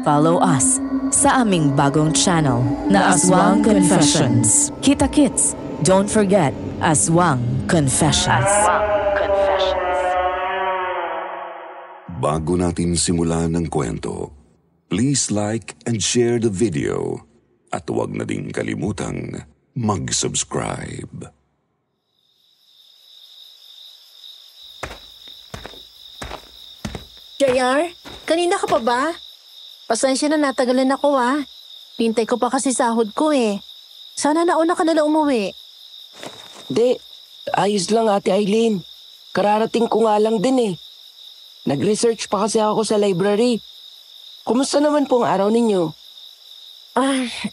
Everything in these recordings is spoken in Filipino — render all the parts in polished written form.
follow us sa aming bagong channel na Aswang Confessions. Kita-kits, don't forget Aswang Confessions. Bago natin simulan ng kwento, please like and share the video at huwag na ding kalimutang mag-subscribe. JR, kanina ka pa ba? Pasensya na natagalan ako Hintay ko pa kasi sahod ko Sana nauna ka nalang umuwi. Di, ayos lang Ate Eileen. Kararating ko nga lang din Nag-research pa kasi ako sa library. Kumusta naman po ang araw ninyo?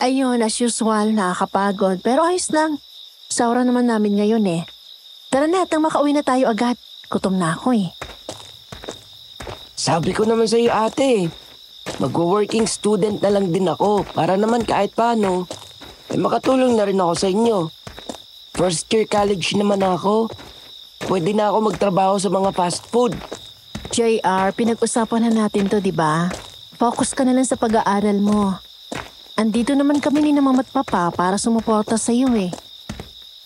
Ayun, as usual, nakakapagod. Pero ayos lang. Saura naman namin ngayon Tara na, nang makauwi na tayo agad. Gutom na ako Sabi ko naman sa'yo ate, magwo-working student na lang din ako para naman kahit paano, makatulong na rin ako sa inyo. First year college naman ako. Pwede na ako magtrabaho sa mga fast food. JR, pinag-usapan na natin to, di ba? Focus ka na lang sa pag-aaral mo. Andito naman kami ni na mama at papa para sumuporta sa iyo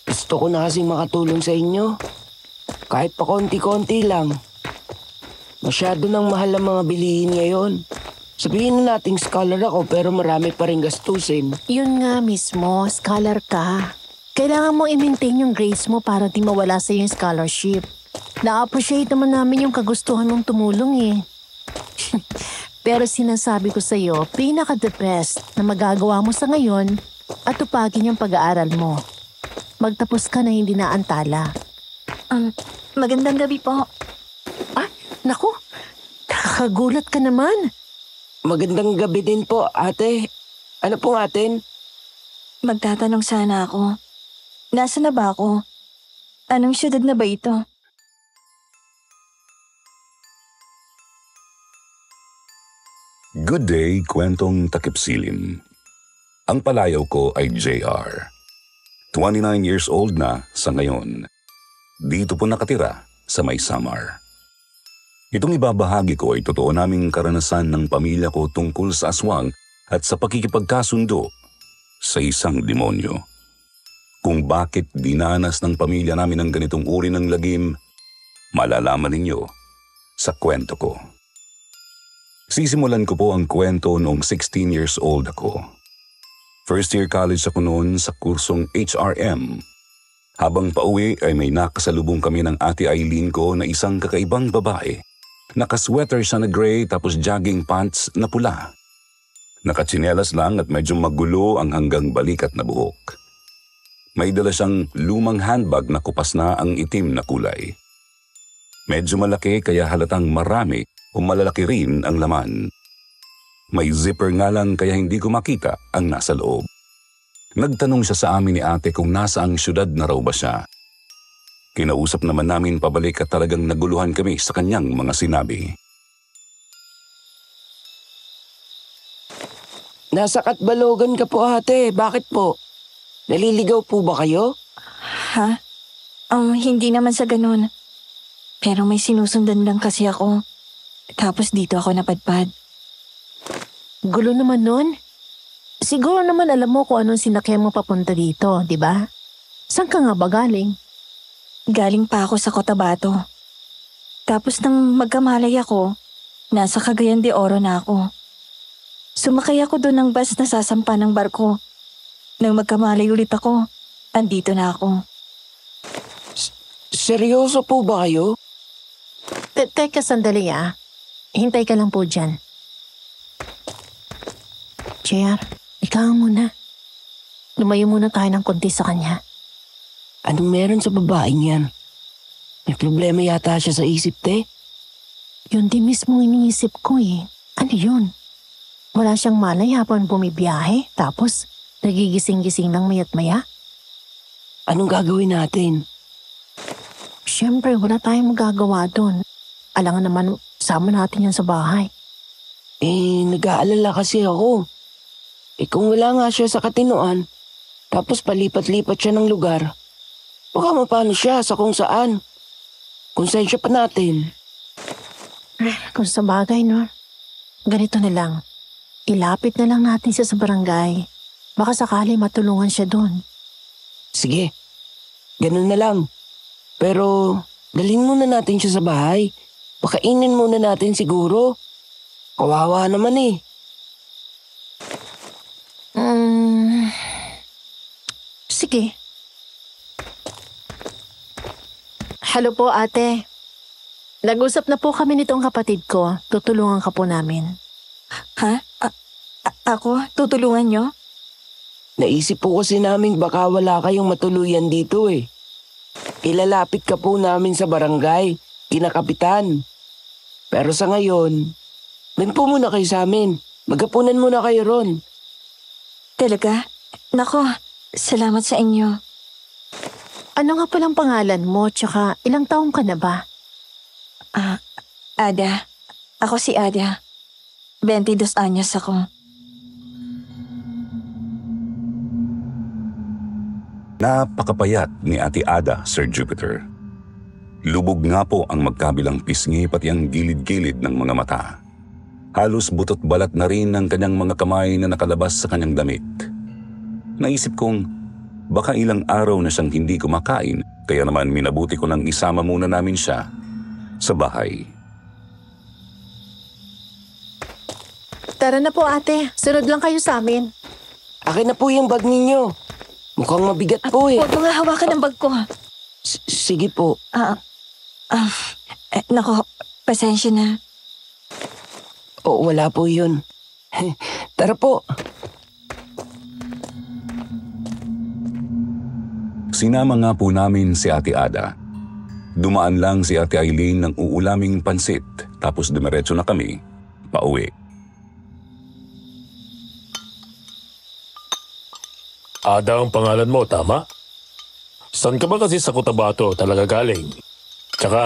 Gusto ko na kasing makatulong sa inyo. Kahit pa konti-konti lang. Masyado nang mahal ang mga bilihin ngayon. Sabihin na nating scholar ako pero marami pa rin gastusin. Yun nga mismo, scholar ka. Kailangan mo i-maintain yung grades mo para di mawala sa yung scholarship. Na-appreciate naman namin yung kagustuhan mong tumulong Pero sinasabi ko sa'yo, pinaka-the best na magagawa mo sa ngayon at tupagin yung pag-aaral mo. Magtapos ka na hindi naantala. Magandang gabi po. Naku, nakakagulat ka naman. Magandang gabi din po, ate. Ano pong atin? Magtatanong sana ako. Nasa na ba ako? Anong syudad na ba ito? Good day, kwentong takipsilim. Ang palayaw ko ay JR. 29 years old na sa ngayon. Dito po nakatira sa May Samar. Itong ibabahagi ko ay totoo naming karanasan ng pamilya ko tungkol sa aswang at sa pakikipagkasundo sa isang demonyo. Kung bakit dinanas ng pamilya namin ang ganitong uri ng lagim, malalaman ninyo sa kwento ko. Sisimulan ko po ang kwento noong 16 years old ako. First year college ako noon sa kursong HRM. Habang pauwi ay may nakasalubong kami ng Ate Eileen ko na isang kakaibang babae. Nakasweater siya na gray tapos jogging pants na pula. Nakatsinelas lang at medyo magulo ang hanggang balikat na buhok. May dala siyang lumang handbag na kupas na ang itim na kulay. Medyo malaki kaya halatang marami o malalaki rin ang laman. May zipper nga lang kaya hindi ko makita ang nasa loob. Nagtanong siya sa amin ni ate kung nasaang syudad na raw ba siya. Kinausap naman namin pabalik at talagang naguluhan kami sa kanyang mga sinabi. Nasa Katbalogan ka po ate, bakit po? Naliligaw po ba kayo? Ha? Hindi naman sa ganun. Pero may sinusundan lang kasi ako. Tapos dito ako napadpad. Gulo naman nun. Siguro naman alam mo kung anong sinakyan mo papunta dito, di ba? Saan ka nga ba galing? Galing pa ako sa Cotabato. Tapos nang magkamalay ako, nasa Cagayan de Oro na ako. Sumakay ako doon ng bus na sasampa ng barko. Nang magkamalay ulit ako, andito na ako. Seryoso po ba kayo? Teka sandali Hintay ka lang po dyan. JR, ikaw muna. Lumayo muna tayo ng konti sa kanya. Anong meron sa babaeng yan? May problema yata siya sa isip, te. Yun din mismo iniisip ko Ano yun? Wala siyang malay habang bumibiyahe, tapos nagigising-gising ng mayat maya? Anong gagawin natin? Siyempre, wala tayong magagawa doon. Alangan naman, sama natin yan sa bahay. Nag-aalala kasi ako. Kung wala nga siya sa Katinoan, tapos palipat-lipat siya ng lugar, baka mapano siya sa kung saan. Konsensya pa natin. Kung sa bagay, no? Ganito na lang. ilapit na lang natin siya sa barangay. Baka sakali matulungan siya doon. Sige, ganun na lang. Pero dalhin muna natin siya sa bahay. Pakainin muna natin siguro. Kawawa naman eh. Sige. Hello po, ate. Nag-usap na po kami nitong kapatid ko. Tutulungan ka po namin. Ha? Ako? Tutulungan nyo? Naisip po kasi namin baka wala kayong matuluyan dito eh. Ilalapit ka po namin sa barangay, kina kapitan. Pero sa ngayon, doon po muna kayo sa amin. Magapunan muna kayo ron. Talaga? Nako, salamat sa inyo. Ano nga palang pangalan mo, tsaka ilang taong ka na ba? Ada. Ako si Ada. 22 anyos ako. Napakapayat ni Ate Ada, Sir Jupiter. Lubog nga po ang magkabilang pisngi pati ang gilid-gilid ng mga mata. Halos butot balat na rin ang kanyang mga kamay na nakalabas sa kanyang damit. Naisip kong baka ilang araw na siyang hindi kumakain, kaya naman minabuti ko nang isama muna namin siya sa bahay. Tara na po, ate. Sunod lang kayo sa amin. Akin na po yung bag ninyo. Mukhang mabigat po eh. Huwag mo nga hawakan ang bag ko. Sige po. Nako, pasensya na. O, wala po yun. Tara po. Sinama nga po namin si Ate Ada. Dumaan lang si Ate Eileen ng uulaming pansit, tapos dumiretso na kami pauwi. Ada ang pangalan mo, tama? Saan ka ba kasi sa Cotabato talaga galing? Tsaka,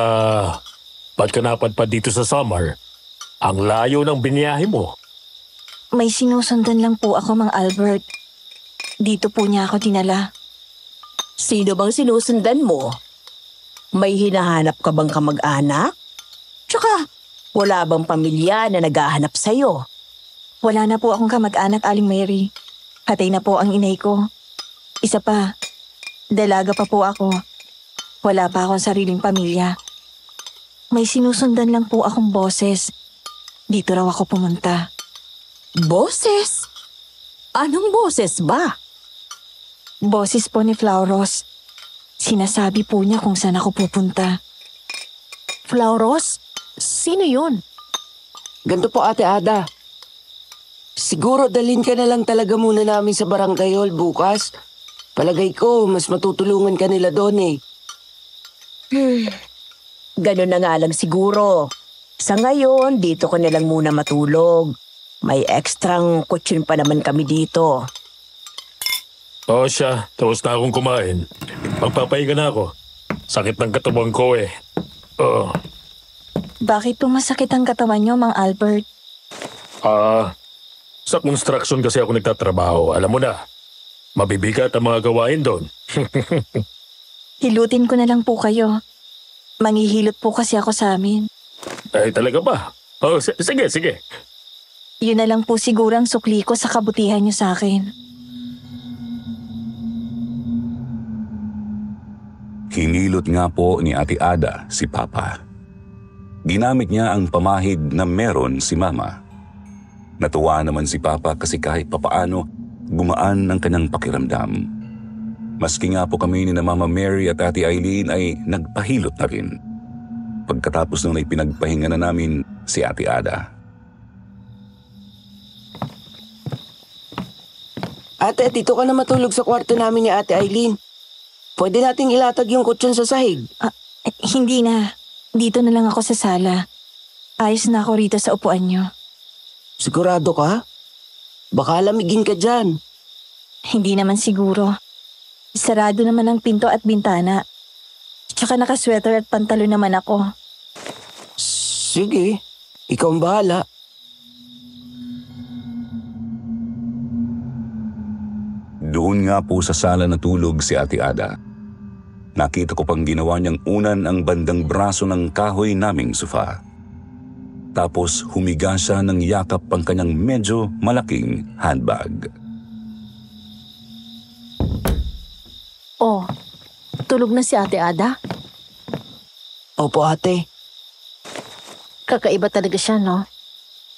ba't ka napadpad dito sa Samar? Ang layo ng biniyahe mo. May sinusundan lang po ako, Mang Albert. Dito po niya ako dinala. Sino bang sinusundan mo? May hinahanap ka bang kamag-anak? Tsaka, wala bang pamilya na naghahanap sa'yo? Wala na po akong kamag-anak, Aling Mary. Patay na po ang inay ko. Isa pa, dalaga pa po ako. Wala pa akong sariling pamilya. May sinusundan lang po akong boses. Dito raw ako pumunta. Boses? Anong boses ba? Boses po ni Flauros. Sinasabi po niya kung saan ako pupunta. Flauros? Sino yun? Ganto po, Ate Ada. Siguro dalhin ka na lang talaga muna namin sa barangay hall bukas. Palagay ko, mas matutulungan ka nila doon eh. Ganun na nga lang siguro. Sa ngayon, dito ko na lang muna matulog. May ekstrang kutsyon pa naman kami dito. O siya, tapos na akong kumain. Magpapahinga na ako. Sakit ng katawan ko eh. Bakit po masakit ang katawan niyo, Mang Albert? Sa construction kasi ako nagtatrabaho. Alam mo na, mabibigat ang mga gawain doon. Hilutin ko na lang po kayo. Manghihilot po kasi ako sa amin. Ay, talaga ba? Sige, sige. Yun na lang po siguro ang sukli ko sa kabutihan niyo sa akin. Hinilot nga po ni Ate Ada si Papa. Ginamit niya ang pamahid na meron si Mama. Natuwa naman si Papa kasi kahit papaano gumaan ang kanyang pakiramdam. Maski nga po kami ni na Mama Mary at Ate Eileen ay nagpahilot na rin. Pagkatapos nung ipinagpahinga na namin si Ate Ada. Ate, dito ka na matulog sa kwarto namin ni Ate Eileen. Pwede nating ilatag yung kutsyon sa sahig. Hindi na. Dito na lang ako sa sala. Ayos na ako rito sa upuan niyo. Sigurado ka? Baka lamigin ka dyan. Hindi naman siguro. Sarado naman ang pinto at bintana. Tsaka nakasweater at pantalo naman ako. Sige, ikaw ang bahala. Doon nga po sa sala natulog si Ate Ada. Nakita ko pang ginawa niyang unan ang bandang braso ng kahoy naming sofa. Tapos humiga siya ng yakap ang kanyang medyo malaking handbag. Oh, tulog na si Ate Ada? Opo ate. Kakaiba talaga siya, no?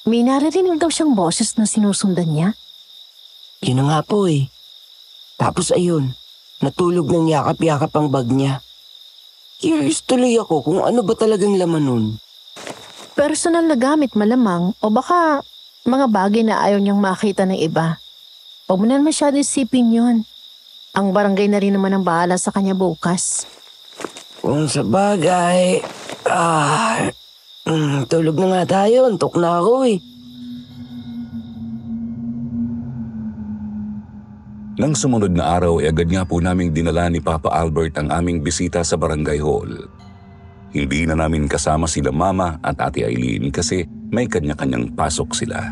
May naririnig daw siyang boses na sinusundan niya. Yun na nga po eh. Tapos ayun, natulog ng yakap-yakap ang bag niya. Curious tuloy ako kung ano ba talagang laman nun. Personal na gamit malamang o baka mga bagay na ayaw niyang makita ng iba. Huwag mo na masyado isipin yun. Ang barangay na rin naman ang bahala sa kanya bukas. Kung sa bagay, tulog na nga tayo. Antok na ako eh. Nang sumunod na araw ay agad nga po naming dinala ni Papa Albert ang aming bisita sa barangay hall. Hindi na namin kasama sila Mama at Ate Eileen kasi may kanya-kanyang pasok sila.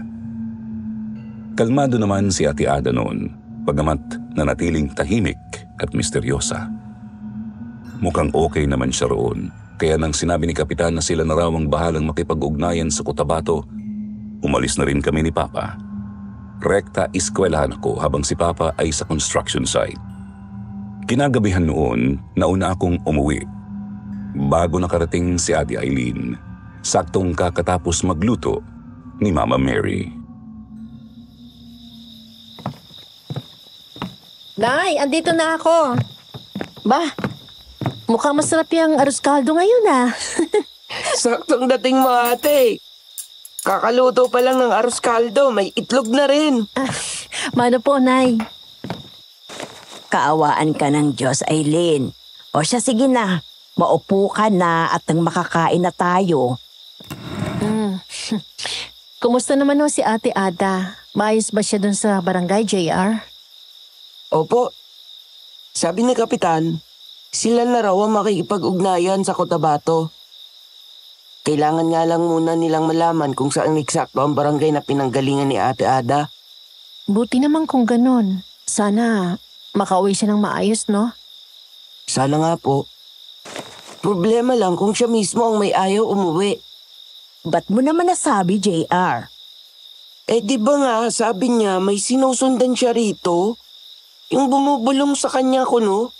Kalmado naman si Ate Ada noon, bagamat nanatiling tahimik at misteryosa. Mukhang okay naman siya roon, kaya nang sinabi ni Kapitan na sila na raw ang bahalang makipag-ugnayan sa Cotabato, umalis na rin kami ni Papa. Rekta eskwelahan ako habang si Papa ay sa construction site. Kinagabihan noon, nauna akong umuwi. Bago nakarating si Ate Eileen, saktong kakatapos magluto ni Mama Mary. Nay, andito na ako. Ba, mukhang masarap yung arroz caldo ngayon ah. Saktong dating mo ate. Kakaluto pa lang ng arroz caldo, may itlog na rin. Mano po, Nay? Kaawaan ka ng Diyos, Eileen. O siya, sige na. Maupo ka na at nang makakain na tayo. Kumusta naman ho si Ate Ada? Maayos ba siya dun sa barangay, JR? Opo. Sabi ni Kapitan, sila na raw ang makikipag-ugnayan sa Cotabato. Kailangan nga lang muna nilang malaman kung saan eksakto ang barangay na pinanggalingan ni Ate Ada. Buti naman kung ganun. Sana makauwi siya ng maayos, no? Sana nga po. Problema lang kung siya mismo ang may ayaw umuwi. Ba't mo naman nasabi, JR? Eh di ba nga sabi niya may sinusundan siya rito? Yung bumubulong sa kanya kuno?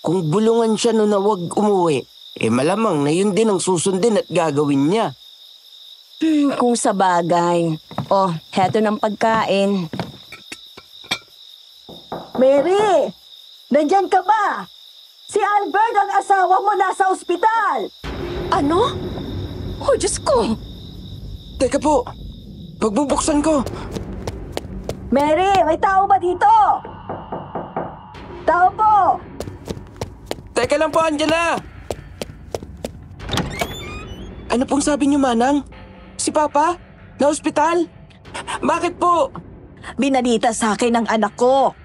Kung bulungan siya no na wag umuwi, eh malamang na yun din ang susundin at gagawin niya. Kung sa bagay. Oh, heto ng pagkain. Mary! Nandyan ka ba? Si Albert ang asawa mo nasa ospital! Ano? Oh, Diyos ko! Teka po, pagbubuksan ko. Mary, may tao ba dito? Tao po! Teka lang po, Angela! Ano pong sabi niyo, Manang? Si Papa? Na ospital? Bakit po? Binalita sa akin ng anak ko.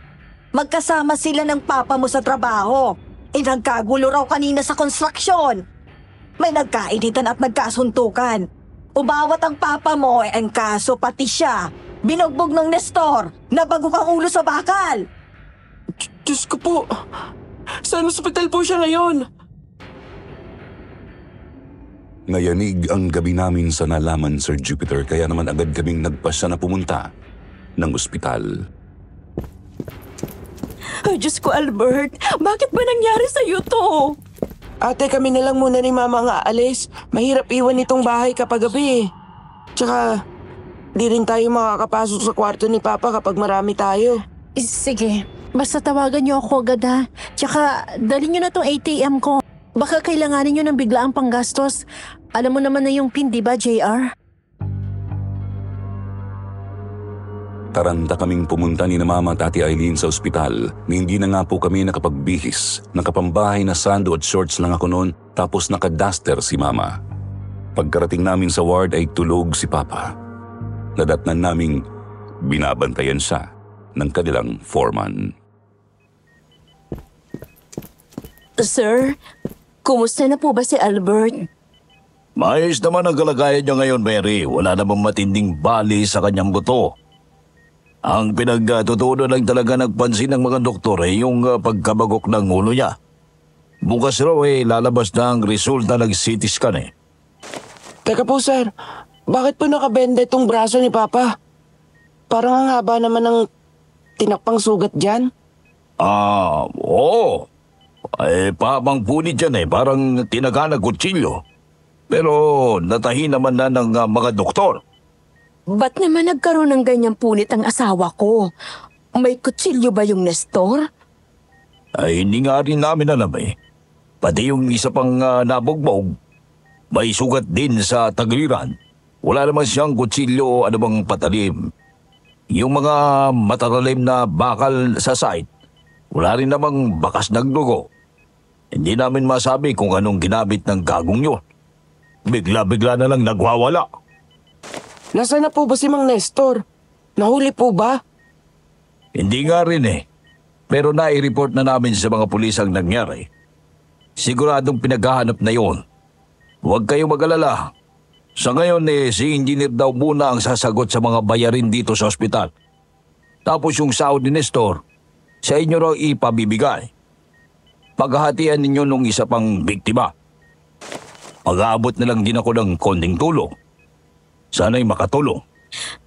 Magkasama sila ng papa mo sa trabaho. Nagkagulo raw kanina sa construction. May nagkainitan at nagkasuntukan. Umawat ang papa mo ang kaso pati siya. Binugbog ng Nestor. Nabagok ang ulo sa bakal. Diyos ko po. Saan ospital po siya ngayon? Nayanig ang gabi namin sa nalaman, Sir Jupiter, kaya naman agad kaming nagpasya na pumunta ng ospital. Ay, Diyos ko, Albert. Bakit ba nangyari sa'yo to? Ate, kami na lang muna ni Mama ang aalis. Mahirap iwan itong bahay kapag gabi eh. Tsaka, di rin tayo makakapasok sa kwarto ni Papa kapag marami tayo. Sige, basta tawagan niyo ako agad ha. Tsaka, dalhin niyo na tong ATM ko. Baka kailanganin niyo ng biglaang panggastos. Alam mo naman na yung PIN, di ba, JR? Taranta kaming pumunta ni na Mama at Ate Eileen sa ospital. Hindi na nga po kami nakapagbihis. Nakapambahay na sando at shorts lang ako noon, tapos nakaduster si Mama. Pagkarating namin sa ward ay tulog si Papa. Nadatnan naming binabantayan siya ng kanilang foreman. Sir, kumusta na po ba si Albert? Maayos naman ang kalagayan niya ngayon, Mary. Wala namang matinding bali sa kanyang buto. Ang pinagtutunan lang talaga nagpansin ng mga doktor ay yung pagkabagok ng ulo niya. Bukas raw lalabas na ang resulta ng CT scan eh. Teka po, sir. Bakit po nakabenda itong braso ni Papa? Parang ang haba naman ng tinakpang sugat dyan. Oo. Pahabang punit dyan parang tinaga na kutsilyo. Pero natahi naman na ng mga doktor. Ba't naman nagkaroon ng ganyang punit ang asawa ko? May kutsilyo ba yung Nestor? Hindi nga rin namin alam Pati yung isa pang nabugbog, may sugat din sa tagliran. Wala naman siyang kutsilyo o anumang patalim. Yung mga matatalim na bakal sa site, wala rin namang bakas ng dugo. Hindi namin masabi kung anong ginamit ng gagong yun. Bigla-bigla na lang nagwawala. Nasaan na po ba si Mang Nestor? Nahuli po ba? Hindi nga rin Pero nai-report na namin sa mga pulis ang nangyari. Siguradong pinaghahanap na yon. Huwag kayong mag-alala. Sa ngayon si engineer daw muna ang sasagot sa mga bayarin dito sa ospital. Tapos yung sahod ni Nestor, sa inyo raw ipabibigay. Paghahatian ninyo nung isa pang biktima. Mag-aabot na lang din ako ng konting tulong. Sana'y makatulong.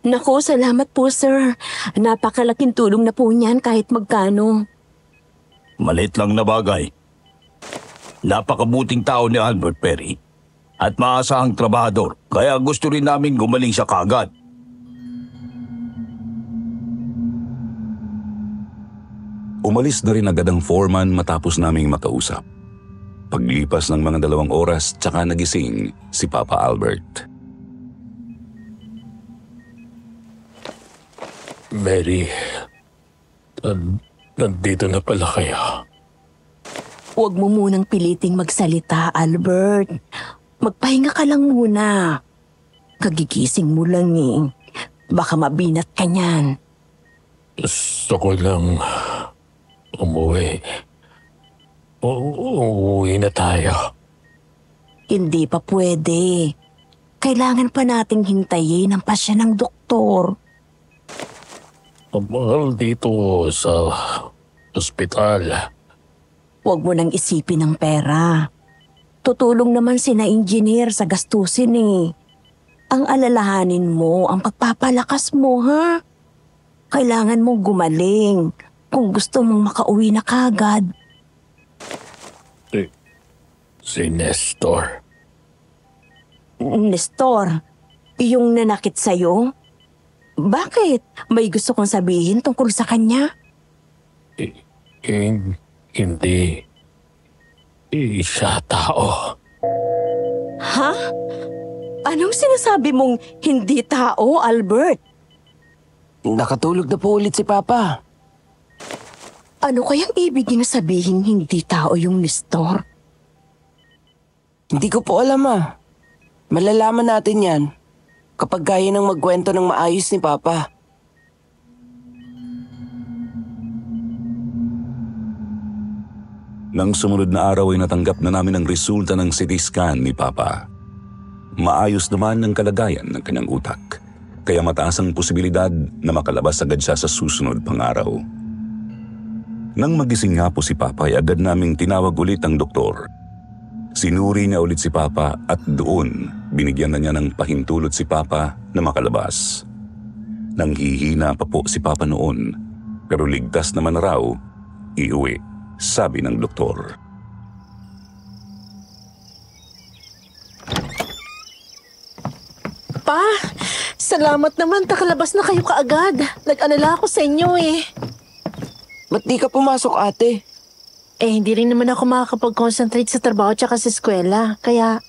Naku, salamat po sir. Napakalaking tulong na po niyan kahit magkano. Malit lang na bagay. Napakabuting tao ni Albert Perry at maasahang trabahador, kaya gusto rin namin gumaling siya kaagad. Umalis na rin agad ang foreman matapos naming makausap. Paglipas ng mga 2 oras, tsaka nagising si Papa Albert. Mary, nandito na pala kayo. Huwag mo munang piliting magsalita, Albert. Magpahinga ka lang muna. Kagigising mo lang Baka mabinat ka niyan. Gusto ko lang umuwi. Uuwi na tayo. Hindi pa pwede. Kailangan pa nating hintayin ang pasya ng doktor. Mahal dito sa ospital. Huwag mo nang isipin ng pera. Tutulong naman sina engineer sa gastusin Ang alalahanin mo, ang pagpapalakas mo, ha? Kailangan mong gumaling kung gusto mong makauwi na kagad. Si Nestor. Nestor, yung nanakit sa'yo? Bakit? May gusto kong sabihin tungkol sa kanya? Hindi. Siya tao. Ha? Anong sinasabi mong hindi tao, Albert? Nakatulog na po ulit si Papa. Ano kayang ibig niya sabihin hindi tao yung Nestor? Hindi ko po alam Malalaman natin yan kapag kaya nang magkwento ng maayos ni Papa. Nang sumunod na araw ay natanggap na namin ang resulta ng CT scan ni Papa. Maayos naman ang kalagayan ng kanyang utak, kaya mataas ang posibilidad na makalabas agad siya sa susunod pang araw. Nang magising nga po si Papa ay agad naming tinawag ulit ang doktor. Sinuri niya ulit si Papa at doon binigyan na niya ng pahintulot si Papa na makalabas. Nanghihina pa po si Papa noon, pero ligtas naman na raw iuwi, sabi ng doktor. Pa, salamat naman, takalabas na kayo kaagad. Nag-alala ako sa inyo Ba't di ka pumasok, ate? Hindi rin naman ako makakapag-concentrate sa trabaho tsaka sa eskwela. Kaya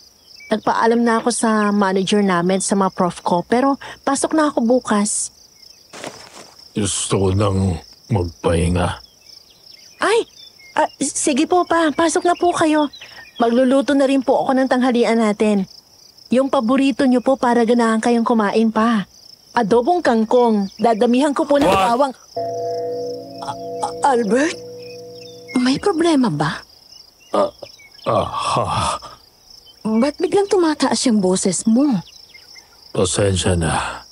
nagpaalam na ako sa manager namin, sa mga prof ko. Pero pasok na ako bukas. Gusto ko nang magpahinga. Sige po pa, pasok na po kayo. Magluluto na rin po ako ng tanghalian natin. Yung paborito niyo po para ganahan kayong kumain pa. Adobong kangkong. Dadamihan ko po ng bawang. Albert? May problema ba? Ba't biglang tumataas yung boses mo? Pasensya na.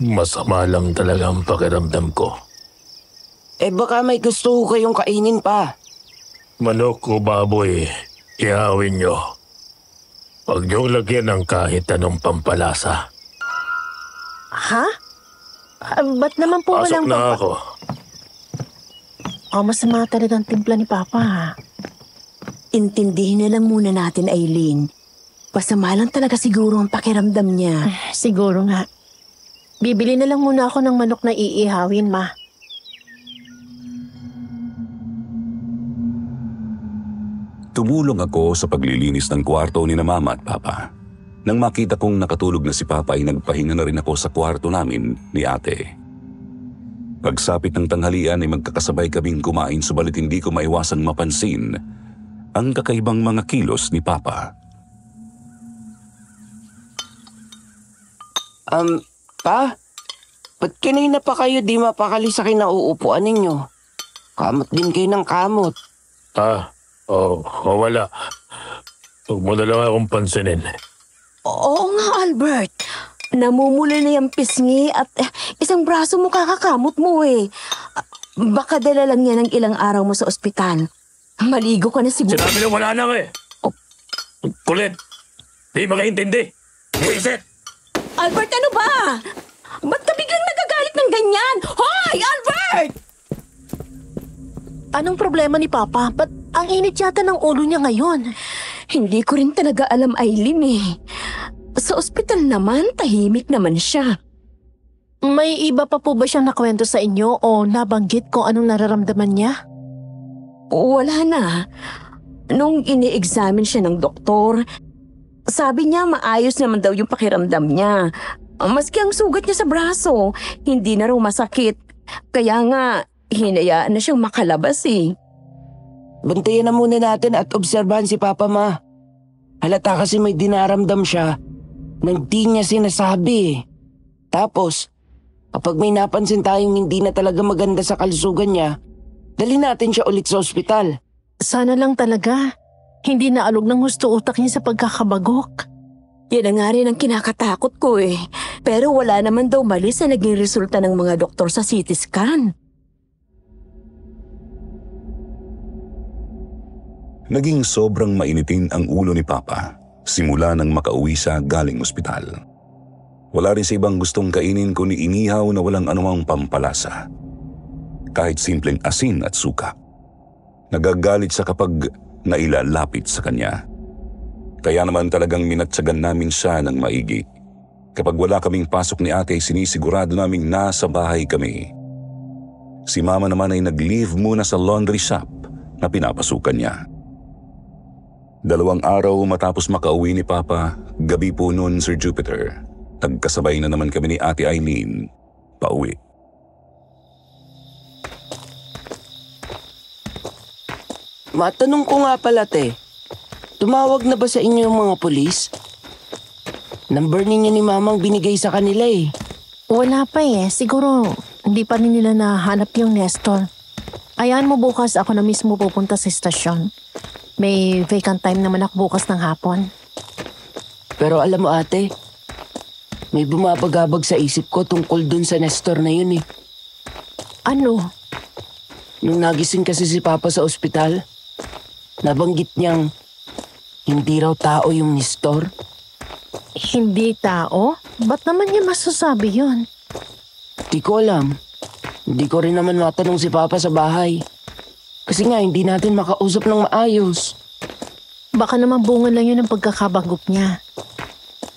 Masama lang talaga ang pakiramdam ko. Baka may gusto ko kayong kainin pa. Manok o baboy, ihawin nyo. Huwag niyong lagyan ng kahit anong pampalasa. Ha? Ba't naman po Pasok walang... na ako. Masama talagang timpla ni Papa, ha? Intindihin na lang muna natin, Aileen. Pasama lang talaga siguro ang pakiramdam niya. Siguro nga. Bibili na lang muna ako ng manok na iihawin, Ma. Tumulong ako sa paglilinis ng kwarto ni na Mama at Papa. Nang makita kong nakatulog na si Papa ay nagpahinga na rin ako sa kwarto namin ni Ate. Pagsapit ng tanghalian ay magkakasabay kaming kumain subalit hindi ko maiwasang mapansin ang kakaibang mga kilos ni Papa. Pa? Ba't kanina pa kayo di mapakali sa kinauupuan ninyo? Kamot din kayo ng kamot. Wala. Huwag mo na lang akong pansinin. Oo nga, Albert. Namumula na yung pisngi at isang braso mo kakakamot mo eh. Baka dala lang yan ng ilang araw mo sa ospital. Maligo ka na siguro. Sinabi na wala na nga eh. Kulit. Di makaintindi. Buisit. Albert, ano ba? Ba't ka biglang nagagalit ng ganyan? Hoy, Albert! Anong problema ni Papa? Ba't ang init yata ng ulo niya ngayon? Hindi ko rin talaga alam, Aileen eh. Sa ospital naman, tahimik naman siya. May iba pa po ba siyang nakwento sa inyo o nabanggit kung anong nararamdaman niya? Wala na. Nung ini-examine siya ng doktor, sabi niya maayos naman daw yung pakiramdam niya. Maski ang sugat niya sa braso, hindi na raw masakit. Kaya nga, hinayaan na siyang makalabas eh. Bantayan na muna natin at obserbahan si Papa, Ma. Halata kasi may dinaramdam siya nang di niya sinasabi. Tapos, kapag may napansin tayong hindi na talaga maganda sa kalusugan niya, dali natin siya ulit sa ospital. Sana lang talaga. Hindi na alog ng husto utak niya sa pagkakabagok. Yan na nga rin ang kinakatakot ko eh. Pero wala naman daw mali sa naging resulta ng mga doktor sa CT scan. Naging sobrang mainitin ang ulo ni Papa simula nang makauwi siya galing ospital. Wala rin sa ibang gustong kainin kundi inihaw na walang anumang pampalasa. Kahit simpleng asin at suka. Nagagalit siya kapag nailalapit sa kanya. Kaya naman talagang minatsagan namin siya ng maigi. Kapag wala kaming pasok ni Ate ay sinisigurado naming nasa bahay kami. Si Mama naman ay nag-leave muna sa laundry shop na pinapasukan niya. 2 araw matapos makauwi ni Papa, gabi po noon, Sir Jupiter. Nagkasabay na naman kami ni Ate Aileen pauwi. Matanong ko nga pala, te. Tumawag na ba sa inyo yung mga pulis? Number ninyo ni Mamang binigay sa kanila eh. Wala pa eh. Siguro hindi pa rin nila nahanap yung Nestor. Ayan mo bukas ako na mismo pupunta sa estasyon. May vacant time naman ako bukas ng hapon. Pero alam mo, ate, may bumabagabag sa isip ko tungkol dun sa Nestor na yun eh. Ano? Nung nagising kasi si Papa sa ospital, nabanggit niyang hindi raw tao yung Nestor. Hindi tao? Ba't naman niya masasabi yun? Di ko alam. Hindi ko rin naman matanong si Papa sa bahay. Kasi nga hindi natin makausap ng maayos. Baka naman bunga lang yun ang pagkakabagok niya.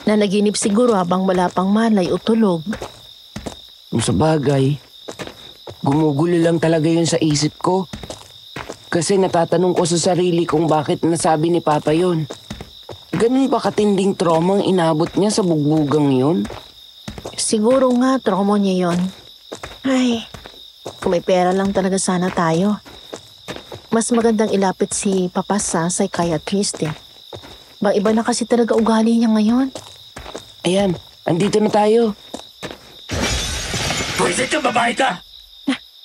Nanaginip siguro habang wala pang malay o tulog. Kung sa bagay, gumugulo lang talaga yun sa isip ko. Kasi natatanong ko sa sarili kung bakit nasabi ni Papa yun. Ganun ba katinding trauma ang inabot niya sa bugbugang yun? Siguro nga trauma niya yun. Ay, kung may pera lang talaga sana tayo. Mas magandang ilapit si Papa sa psychiatrist eh. Iba na kasi talaga ugali niya ngayon. Ayan, andito na tayo. Pwisit ka, babae ka!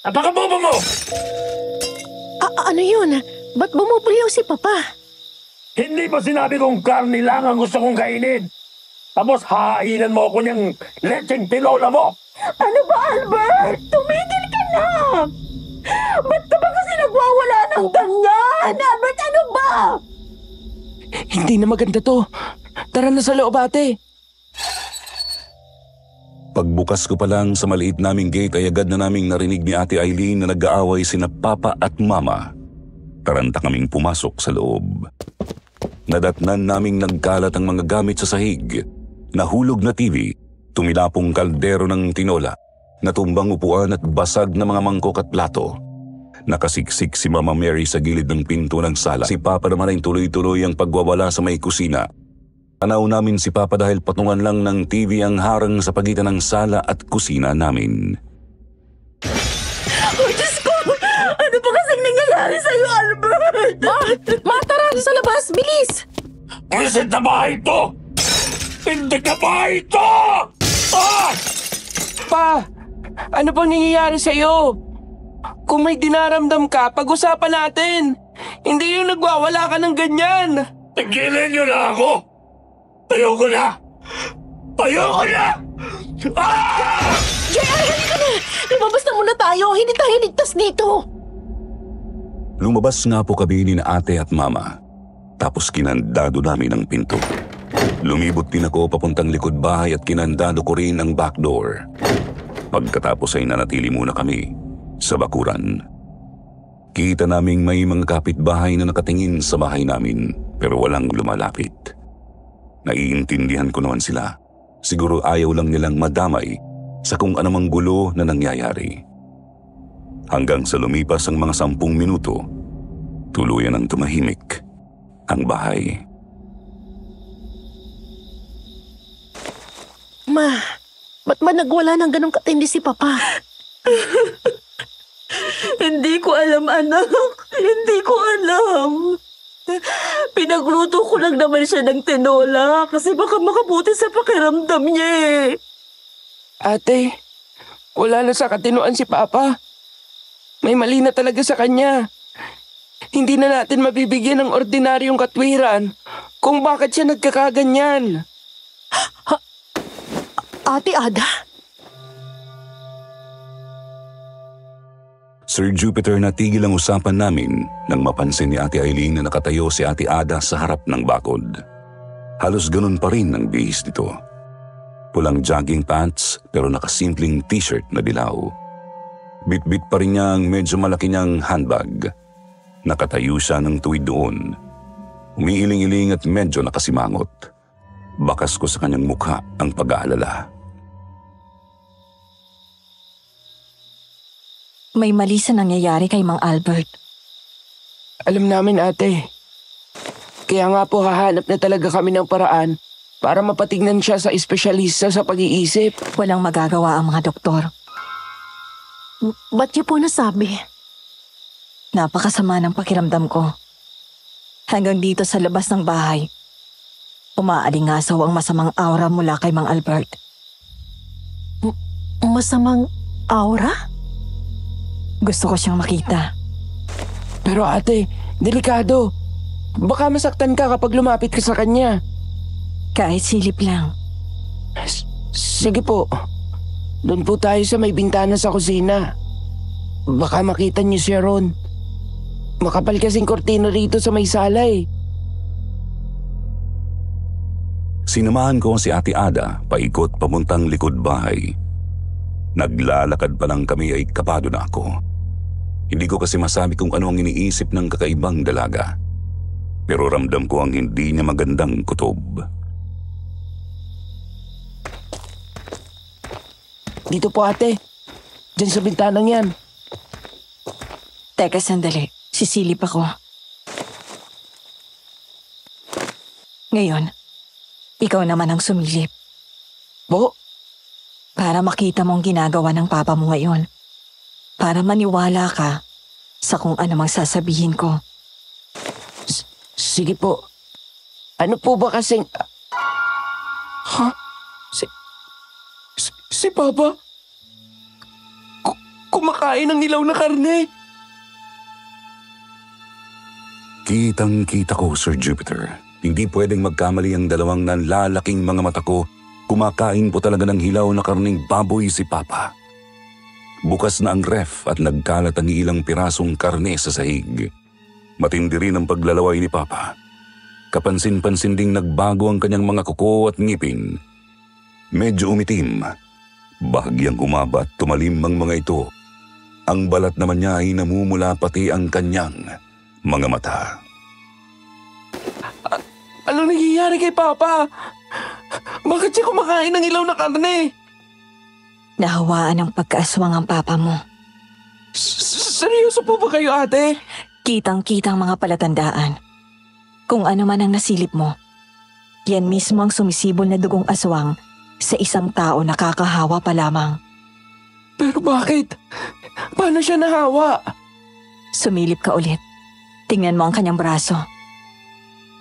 Napakabobo mo! Ano yun? Ba't bumubuliw si Papa? Hindi ba sinabi kong karne lang ang gusto kong kainin? Tapos hahainan mo ako niyang lecheng tinola mo! Ano ba, Albert? Tumigil ka na! Ba't ka ba kasi nagwawala ng ganyan? Albert, ano ba? Hindi na maganda to. Tara na sa loob, ate. Pagbukas ko pa lang sa maliit naming gate ay agad na naming narinig ni Ate Eileen na nag-aaway sina Papa at Mama. Taranta kaming pumasok sa loob. Nadatnan naming nagkalat ang mga gamit sa sahig, nahulog na TV, tumilapong kaldero ng tinola, natumbang upuan at basag na mga mangkok at plato. Nakasiksik si Mama Mary sa gilid ng pinto ng sala. Si Papa naman ay tuloy-tuloy ang pagwawala sa may kusina. Tanaw namin si Papa dahil patungan lang ng TV ang harang sa pagitan ng sala at kusina namin. Oh, Diyos ko! Ano ba kasing nangyayari sa'yo, Albert? Ma, tara sa labas, bilis! Isip na bahay ito! Hindi ka bahay ito! Ah! Pa, ano pang nangyayari sa'yo? Kung may dinaramdam ka, pag-usapan natin. Hindi yung nagwawala ka ng ganyan. Tigilan niyo na ako! Ayoko na! Ayoko na! Ah! JR, halika na! Lumabas na muna tayo, hindi tayo ligtas dito! Lumabas nga po kami ni na Ate at Mama. Tapos kinandado namin ang pinto. Lumibot din ako papuntang likod bahay at kinandado ko rin ang back door. Pagkatapos ay nanatili muna kami sa bakuran. Kita naming may mga kapitbahay na nakatingin sa bahay namin pero walang lumalapit. Naiintindihan ko naman sila. Siguro ayaw lang nilang madamay sa kung anumang gulo na nangyayari. Hanggang sa lumipas ang mga 10 minuto, tuluyan ang tumahimik ang bahay. Ma, ba't ba nagwala ng ganong katindi si Papa? Hindi ko alam, anak. Hindi ko alam. Pinagluto ko lang naman siya ng tinola kasi baka makabuti sa pakiramdam niya eh. Ate, wala na sa katinuan si Papa. May mali na talaga sa kanya. Hindi na natin mabibigyan ng ordinaryong katwiran kung bakit siya nagkakaganyan. Ate Ada? Sir Jupiter, natigil ang usapan namin nang mapansin ni Ate Eileen na nakatayo si Ate Ada sa harap ng bakod. Halos ganun pa rin ang bihis nito. Pulang jogging pants pero nakasimpleng t-shirt na dilaw. Bit-bit pa rin niya ang medyo malaki niyang handbag. Nakatayo siya ng tuwid doon. Umiiling-iling at medyo nakasimangot. Bakas ko sa kanyang mukha ang pag-aalala. May mali sa nangyayari kay Mang Albert. Alam namin, ate. Kaya nga po hahanap na talaga kami ng paraan para mapatignan siya sa espesyalista sa pag-iisip. Walang magagawa ang mga doktor. Ba't niyo po nasabi? Napakasama ng pakiramdam ko. Hanggang dito sa labas ng bahay, umaalingasaw ang masamang aura mula kay Mang Albert. Masamang aura? Gusto ko siyang makita. Pero ate, delikado. Baka masaktan ka kapag lumapit ka sa kanya. Kahit silip lang. Sige po. Doon po tayo sa may bintana sa kusina. Baka makita niyo siya ron. Makapal kasing kortina rito sa may sala eh. Sinamahan ko si Ate Ada paikot papuntang likod bahay. Naglalakad pa lang kami ay kapado na ako. Hindi ko kasi masabi kung ano ang iniisip ng kakaibang dalaga. Pero ramdam ko ang hindi niya magandang kutob. Dito po ate. Diyan sa bintanang yan. Teka sandali, sisilip ako. Ngayon, ikaw naman ang sumilip. Po? Para makita mo ang ginagawa ng papa mo ngayon. Para maniwala ka sa kung ano mang sasabihin ko. Sige po. Ano po ba kasing... Ha? Si Papa? Kumakain ng nilaw na karne? Kitang-kita ko, Sir Jupiter. Hindi pwedeng magkamali ang dalawang nanlalaking mga mata ko. Kumakain po talaga ng hilaw na karning baboy si Papa. Bukas na ang ref at nagkalat ang ilang pirasong karne sa sahig. Matindi rin ang paglalaway ni Papa. Kapansin-pansin ding nagbago ang kanyang mga kuko at ngipin. Medyo umitim, Bahagyang umaba at tumalim ang mga ito. Ang balat naman niya ay namumula pati ang kanyang mga mata. Ano nangyayari kay Papa? Bakit siya kumakain ng ilaw na karne? Nahawaan ng pagkaaswang ang papa mo. Seryoso po ba kayo, ate? Kitang-kitang mga palatandaan. Kung ano man ang nasilip mo, yan mismo ang sumisibol na dugong aswang sa isang tao na kakahawa pa lamang. Pero bakit? Paano siya nahawa? Sumilip ka ulit. Tingnan mo ang kanyang braso.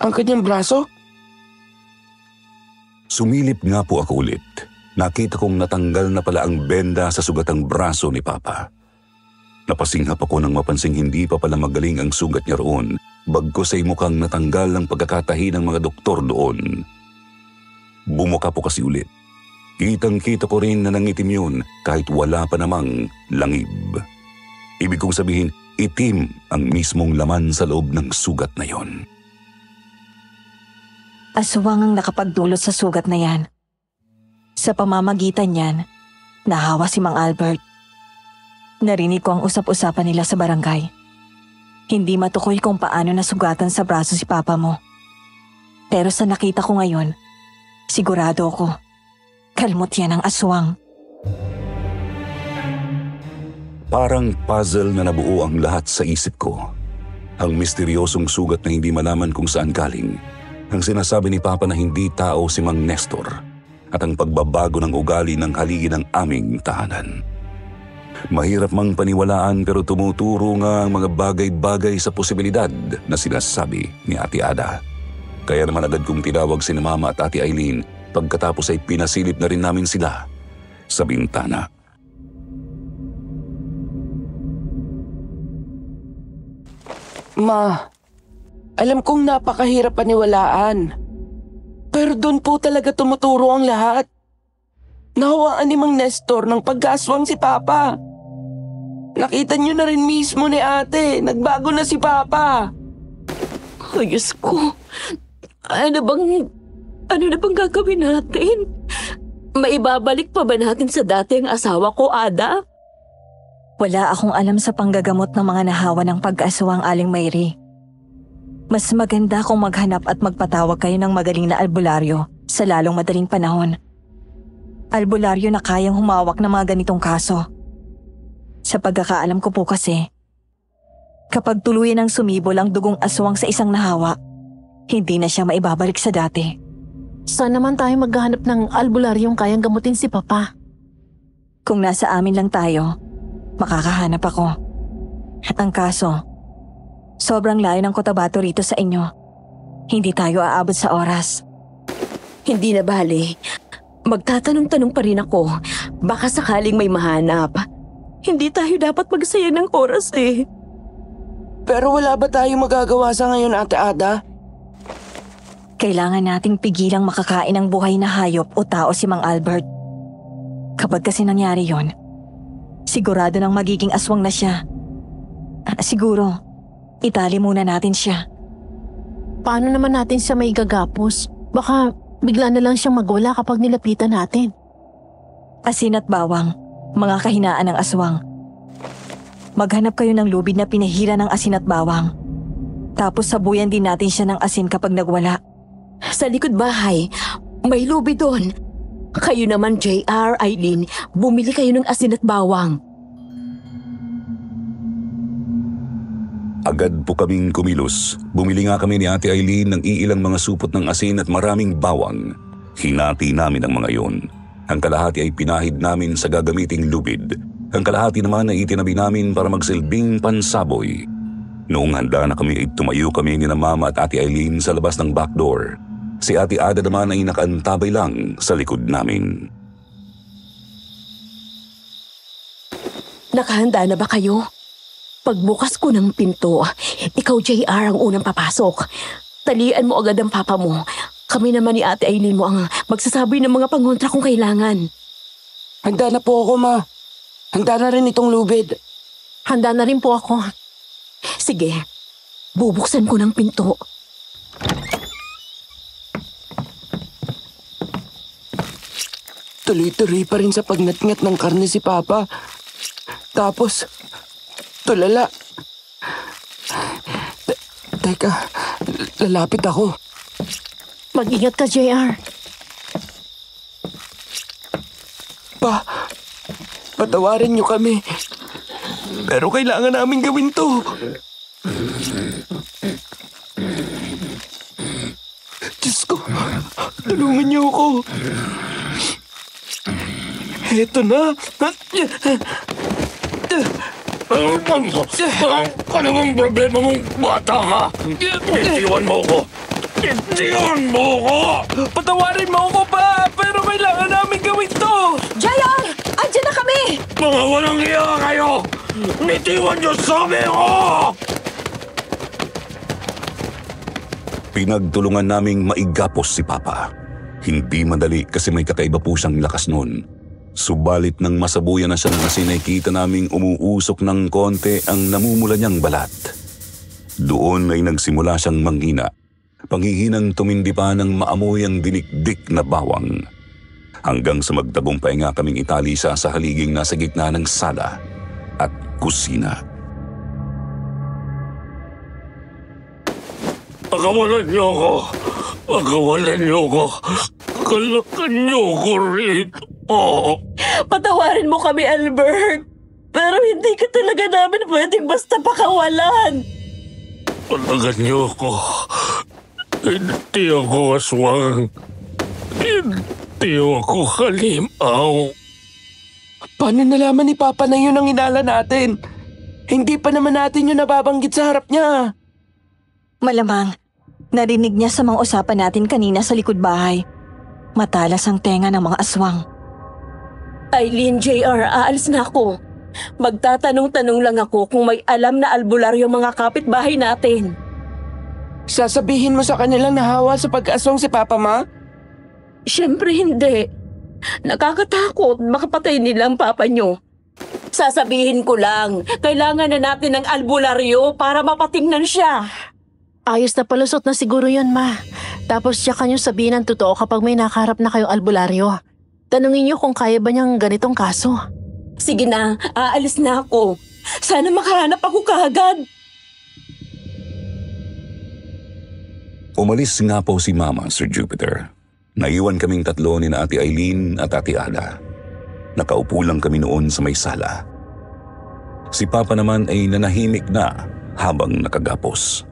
Ang kanyang braso? Sumilip nga po ako ulit. Nakita kong natanggal na pala ang benda sa sugatang braso ni Papa. Napasinghap ako nang mapansing hindi pa pala magaling ang sugat niya roon, bagkus ay mukhang natanggal ang pagkakatahi ng mga doktor doon. Bumuka po kasi ulit. Kitang-kita ko rin na nangitim yun kahit wala pa namang langib. Ibig kong sabihin, itim ang mismong laman sa loob ng sugat na yon. Aswang ang nakapagdulot sa sugat na yan. Sa pamamagitan niyan, nahawa si Mang Albert. Narinig ko ang usap-usapan nila sa barangay. Hindi matukoy kung paano nasugatan sa braso si Papa mo. Pero sa nakita ko ngayon, sigurado ako, kalmot yan ang aswang. Parang puzzle na nabuo ang lahat sa isip ko. Ang misteryosong sugat na hindi malaman kung saan galing. Ang sinasabi ni Papa na hindi tao si Mang Nestor. At ang pagbabago ng ugali ng haligi ng aming tahanan. Mahirap mang paniwalaan pero tumuturo nga ang mga bagay-bagay sa posibilidad na sinasabi ni Ate Ada. Kaya naman agad kong tinawag si Mama at Ate Eileen pagkatapos ay pinasilip na rin namin sila sa bintana. Ma, alam kong napakahirap paniwalaan. Pero doon po talaga tumuturo ang lahat. Nahawaan ni Mang Nestor ng pag-aswang si Papa. Nakita niyo na rin mismo ni ate, nagbago na si Papa. Oh, Diyos ko. Ano na bang gagawin natin? Maibabalik pa ba natin sa dati ang asawa ko, Ada? Wala akong alam sa panggagamot ng mga nahawa ng pag-aswang, Aling Mayri. Mas maganda kung maghanap at magpatawag kayo ng magaling na albularyo sa lalong madaling panahon. Albularyo na kayang humawak ng mga ganitong kaso. Sa pagkakaalam ko po kasi, kapag tuluyan ang sumibol ang dugong aswang sa isang nahawa, hindi na siya maibabalik sa dati. Saan naman tayo maghahanap ng albularyong kayang gamutin si Papa? Kung nasa amin lang tayo, makakahanap ako. Ang kaso, sobrang layo ng Cotabato rito sa inyo. Hindi tayo aabot sa oras. Hindi na bale. Magtatanong-tanong pa rin ako. Baka sakaling may mahanap. Hindi tayo dapat magsayang ng oras eh. Pero wala ba tayong magagawa sa ngayon, Ate Ada? Kailangan nating pigilang makakain ng buhay na hayop o tao si Mang Albert. Kapag kasi nangyari yon, sigurado nang magiging aswang na siya. Siguro, itali muna natin siya. Paano naman natin siya may gagapos? Baka bigla na lang siyang magwala kapag nilapitan natin. Asin at bawang, mga kahinaan ng aswang. Maghanap kayo ng lubid na pinahira ng asin at bawang. Tapos sabuyan din natin siya ng asin kapag nagwala. Sa likod bahay, may lubi doon. Kayo naman, JR, Eileen, bumili kayo ng asin at bawang. Agad po kaming kumilos. Bumili nga kami ni Ate Eileen ng iilang mga supot ng asin at maraming bawang. Hinati namin ang mga yon. Ang kalahati ay pinahid namin sa gagamiting lubid. Ang kalahati naman ay itinabi namin para magsilbing pansaboy. Noong handa na kami ay tumayo kami ni na Mama at Ate Eileen sa labas ng back door. Si Ate Ada naman ay nakaantabay lang sa likod namin. Nakahanda na ba kayo? Pagbukas ko ng pinto, ikaw JR ang unang papasok. Talian mo agad ang papa mo. Kami naman ni Ate Eileen mo ang magsasabi ng mga pangontra kung kailangan. Handa na po ako, Ma. Handa na rin itong lubid. Handa na rin po ako. Sige, bubuksan ko ng pinto. Tuloy-tuloy pa rin sa pagnatngat ng karne si Papa. Tapos, tulala. Teka, lalapit ako. Mag-ingat ka, JR. Patawarin niyo kami. Pero kailangan namin gawin to. Diyos ko, tulungan niyo ako. Heto na. Ano bang problema mong bata ka? Itiwan mo ko! Itiwan mo ko! Patawarin mo ako pa, pero kailangan namin gawin to. JR! Andiyan na kami! Mga walang iya kayo! Itiwan niyo sabi ko! Pinagtulungan naming maigapos si Papa. Hindi madali kasi may kakaiba po siyang lakas noon. Subalit nang masabuyan na siya kasi nakikita naming umuusok ng konti ang namumula niyang balat. Doon ay nagsimula siyang manghina. Panghihinang tumindi pa ng maamoy ang dinikdik na bawang. Hanggang sa magtagumpay nga kaming itali siya sa haliging nasa gitna ng sala at kusina. Pakawalan niyo ako! Pakawalan niyo ako! Kalakan niyo ako rito! Patawarin mo kami, Albert. Pero hindi ka talaga namin pwedeng basta pakawalan. Palagan niyo ako. Hindi ako aswang. Hindi ako halimaw. Paano nalaman ni Papa na yun ang inala natin? Hindi pa naman natin yun nababanggit sa harap niya. Malamang, narinig niya sa mga usapan natin kanina sa likod bahay. Matalas ang tenga ng mga aswang. Eileen, JR, aalis na ako. Magtatanong-tanong lang ako kung may alam na albularyo mga kapitbahay natin. Sasabihin mo sa kanilang nahawa sa pag-aswang si Papa, Ma? Siyempre hindi. Nakakatakot, makapatay nila ang papa nyo. Sasabihin ko lang, kailangan na natin ng albularyo para mapatingnan siya. Ayos na palusot na siguro yun, Ma. Tapos siya kanyo sabihin ang totoo kapag may nakaharap na kayong albularyo. Tanungin niyo kung kaya ba niyang ganitong kaso. Sige na, aalis na ako. Sana makahanap ako kaagad. Umalis nga po si Mama, Sir Jupiter. Naiwan kaming tatlo ni na Ate Eileen at Ate Ada. Nakaupo lang kami noon sa may sala. Si Papa naman ay nanahimik na habang nakagapos.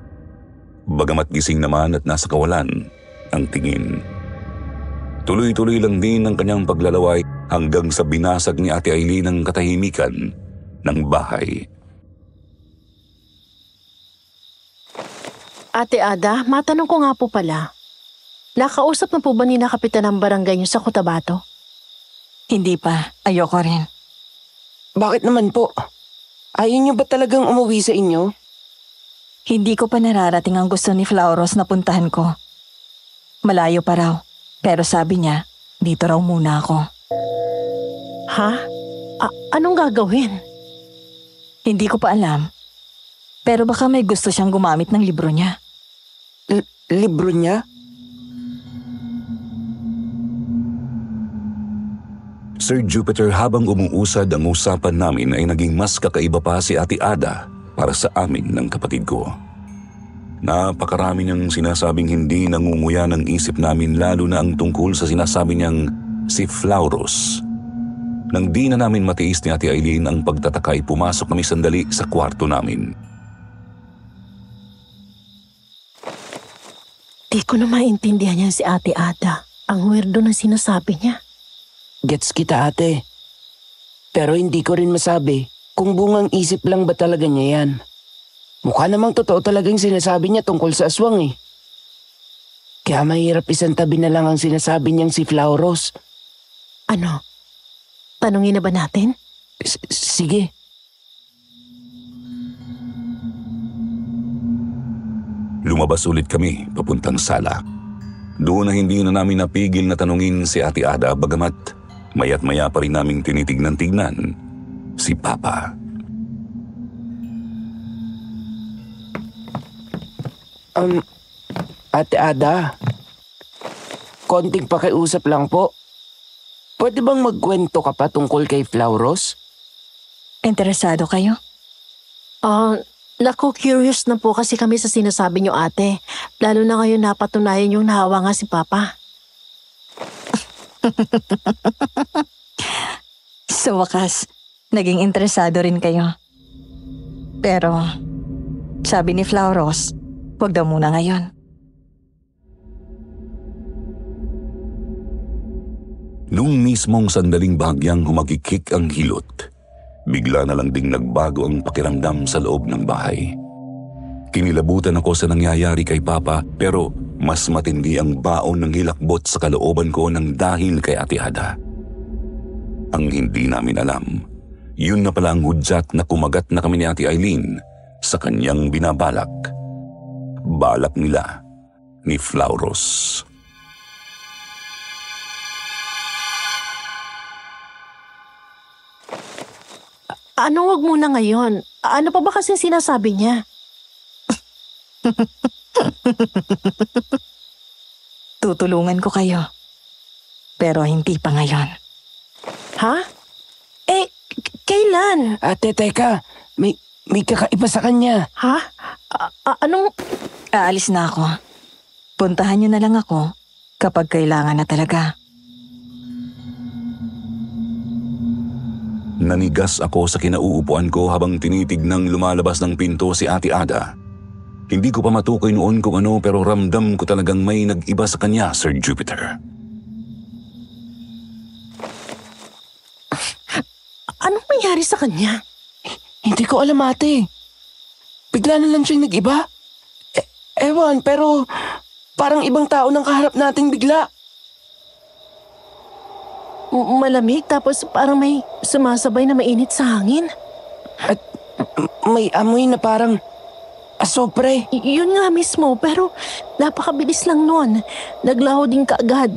Bagamat gising naman at nasa kawalan ang tingin. Tuloy-tuloy lang din ang kanyang paglalaway hanggang sa binasag ni Ate Eileen ang katahimikan ng bahay. Ate Ada, matanong ko nga po pala. Nakausap na po ba ni na kapitan ng barangay niyo sa Cotabato? Hindi pa, ayoko rin. Bakit naman po? Ayaw niyo ba talagang umuwi sa inyo? Hindi ko pa nararating ang gusto ni Flauros na puntahan ko. Malayo pa raw, pero sabi niya, dito raw muna ako. Ha? Anong gagawin? Hindi ko pa alam. Pero baka may gusto siyang gumamit ng libro niya. Libro niya? Sir Jupiter, habang umuusad ang usapan namin ay naging mas kakaiba pa si Ate Ada para sa amin ng kapatid ko. Napakarami niyang sinasabing hindi nangunguya ng isip namin lalo na ang tungkol sa sinasabi niyang si Flauros. Nang di na namin matiis ni Ate Eileen ang pagtataka ay pumasok kami sandali sa kwarto namin. Di ko na maintindihan yan si Ate Ada. Ang weirdo na sinasabi niya. Gets kita, ate. Pero hindi ko rin masabi kung bungang isip lang ba talaga niya yan. Mukha namang totoo talagang sinasabi niya tungkol sa aswang eh. Kaya mahirap isang tabi na lang ang sinasabi niyang si Flauros. Ano? Tanungin na ba natin? Sige. Lumabas ulit kami papuntang sala. Doon na hindi na namin napigil na tanungin si Ate Ada bagamat maya't maya pa rin naming tinitignan-tignan si Papa. Ate Ada, konting pakiusap lang po. Pwede bang magkwento ka pa tungkol kay Flauros? Interesado kayo? Naku, curious na po kasi kami sa sinasabi niyo, ate. Lalo na ngayon napatunayan yung nahawa nga si Papa. Sa wakas, naging interesado rin kayo. Pero, sabi ni Flauros, huwag daw muna ngayon. Nung mismong sandaling bahagyang humagikik ang hilot, bigla na lang ding nagbago ang pakiramdam sa loob ng bahay. Kinilabutan ako sa nangyayari kay Papa pero mas matindi ang baon ng hilakbot sa kalooban ko ng dahil kay Ate Ada. Ang hindi namin alam, yun na pala ang hudyat na kumagat na kami ni Ate Eileen sa kanyang binabalak. Balak nila ni Flauros. Ano wag muna ngayon? Ano pa ba kasi sinasabi niya? Tutulungan ko kayo. Pero hindi pa ngayon. Ha? Kailan? Ate, teka. May kakaiba sa kanya. Ha? Anong... Aalis na ako. Puntahan niyo na lang ako kapag kailangan na talaga. Nanigas ako sa kinauupuan ko habang tinitignang lumalabas ng pinto si Ate Ada. Hindi ko pa matukoy noon kung ano pero ramdam ko talagang may nag-iba sa kanya, Sir Jupiter. Anong nangyari sa kanya? Hindi ko alam, ate. Bigla na lang siyang nag-iba. Ewan, pero parang ibang tao nang kaharap nating bigla. Malamig tapos parang may sumasabay na mainit sa hangin. At may amoy na parang asopre. Yun nga mismo, pero napakabilis lang nun. Naglaho din kaagad.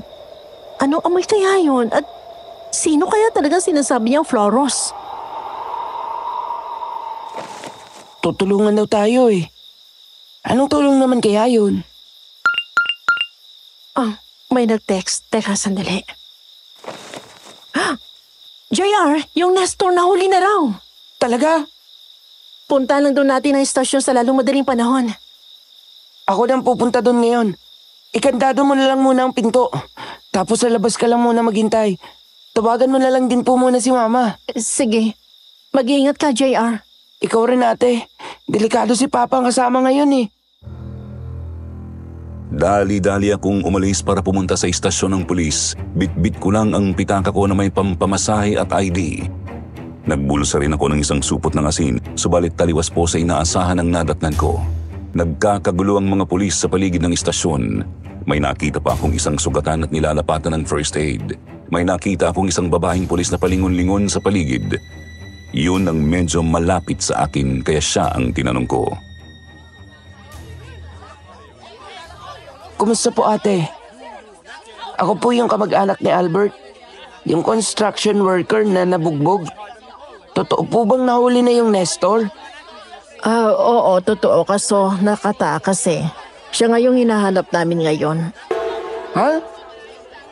Anong amoy kaya yun? At sino kaya talaga sinasabi niyang Flauros? Tutulungan daw tayo eh. Anong tulong naman kaya yun? May nag-text. Teka, sandali. JR, yung Nestor nahuli na raw. Talaga? Punta lang doon natin ang istasyon sa lalong madaling panahon. Ako nang pupunta doon ngayon. Ikandado mo na lang muna ang pinto. Tapos sa labas ka lang muna maghintay. Tawagan mo na lang din po muna si Mama. Sige. Mag-iingat ka, JR. Ikaw rin, ate. Delikado si Papa ang kasama ngayon eh. Dali-dali akong umalis para pumunta sa istasyon ng pulis. Bit-bit ko lang ang pitaka ko na may pampamasahe at ID. Nagbulsa rin ako ng isang supot ng asin, subalit taliwas po sa inaasahan ng nadatnan ko. Nagkakagulo ang mga pulis sa paligid ng istasyon. May nakita pa akong isang sugatan at nilalapatan ng first aid. May nakita akong isang babaeng pulis na palingon-lingon sa paligid. Yun ang medyo malapit sa akin kaya siya ang tinanong ko. Kumusta po, ate? Ako po yung kamag-anak ni Albert. Yung construction worker na nabugbog. Totoo po bang nahuli na yung Nestor? Oo, totoo. Kaso nakatakas eh. Siya nga yung hinahanap namin ngayon. Ha?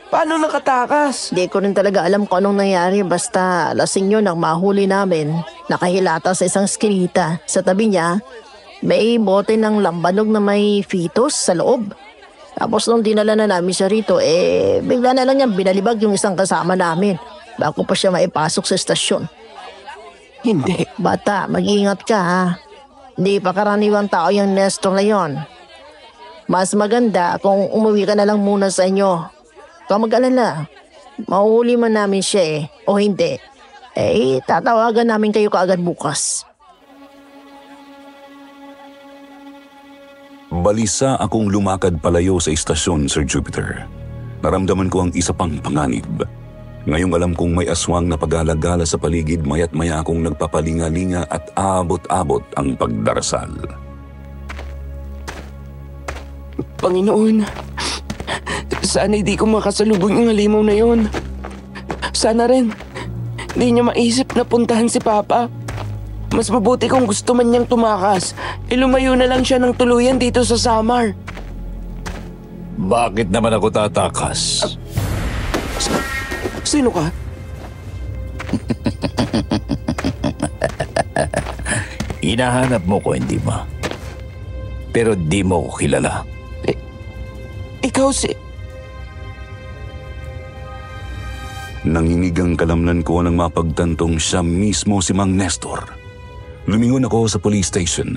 Paano nakatakas? Di ko rin talaga alam kung anong nangyari. Basta lasing yun ang mahuli namin. Nakahilata sa isang skirita. Sa tabi niya, may bote ng lambanog na may fetus sa loob. Tapos nung dinala na namin siya rito, bigla na lang niyang binalibag yung isang kasama namin bago pa siya maipasok sa estasyon. Hindi. Bata, mag-iingat ka ha. Hindi pa karaniwang tao yung Nestor na yon. Mas maganda kung umuwi ka na lang muna sa inyo. Kung mag-alala, mahuhuli man namin siya o hindi. Tatawagan namin kayo kaagad bukas. Balisa akong lumakad palayo sa istasyon, Sir Jupiter. Naramdaman ko ang isa pang panganib. Ngayong alam kong may aswang na pag-alagala sa paligid, maya't maya akong nagpapalinga-linga at abot-abot ang pagdarasal. Panginoon, sana hindi ko makasalubong yung halimaw na yun. Sana rin, hindi niya maisip na puntahan si Papa. Mas mabuti kung gusto man niyang tumakas, lumayo na lang siya ng tuluyan dito sa Samar. Bakit naman ako tatakas? Sino ka? Hinahanap mo ko, hindi ba? Pero di mo ko kilala. Ikaw si... Nanginig ang kalamnan ko nang mapagtantong siya mismo si Mang Nestor. Lumingon ako sa police station.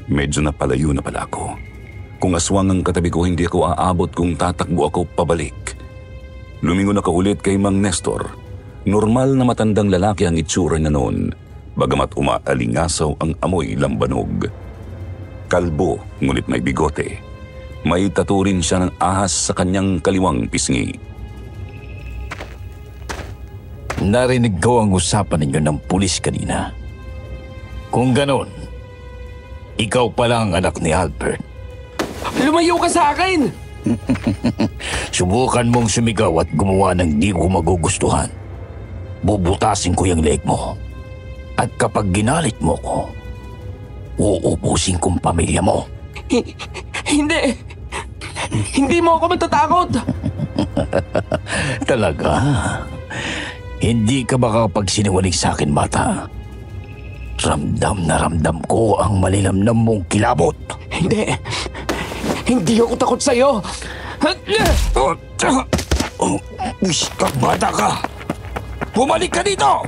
Medyo napalayo na pala ako. Kung aswang ang katabi ko, hindi ako aabot kung tatakbo ako pabalik. Lumingon ako ulit kay Mang Nestor. Normal na matandang lalaki ang itsura niya noon, bagamat umaalingasaw ang amoy lambanog. Kalbo, ngunit may bigote. May tattoo rin siya ng ahas sa kanyang kaliwang pisngi. Narinig ko ang usapan ninyo ng pulis kanina. Kung ganon, ikaw pala ang anak ni Albert. Lumayo ka sa akin! Subukan mong sumigaw at gumawa ng di ko magugustuhan. Bubutasin ko yung leeg mo. At kapag ginalit mo ko, uubusin kong pamilya mo. Hindi! Hindi mo ako matatakot! Talaga? Hindi ka ba kapag sinungaling sa akin, bata? Ramdam na ramdam ko ang malinamnam mong kilabot. Hindi! Hindi ako takot sa'yo! Wish ka, bata ka! Bumalik ka dito!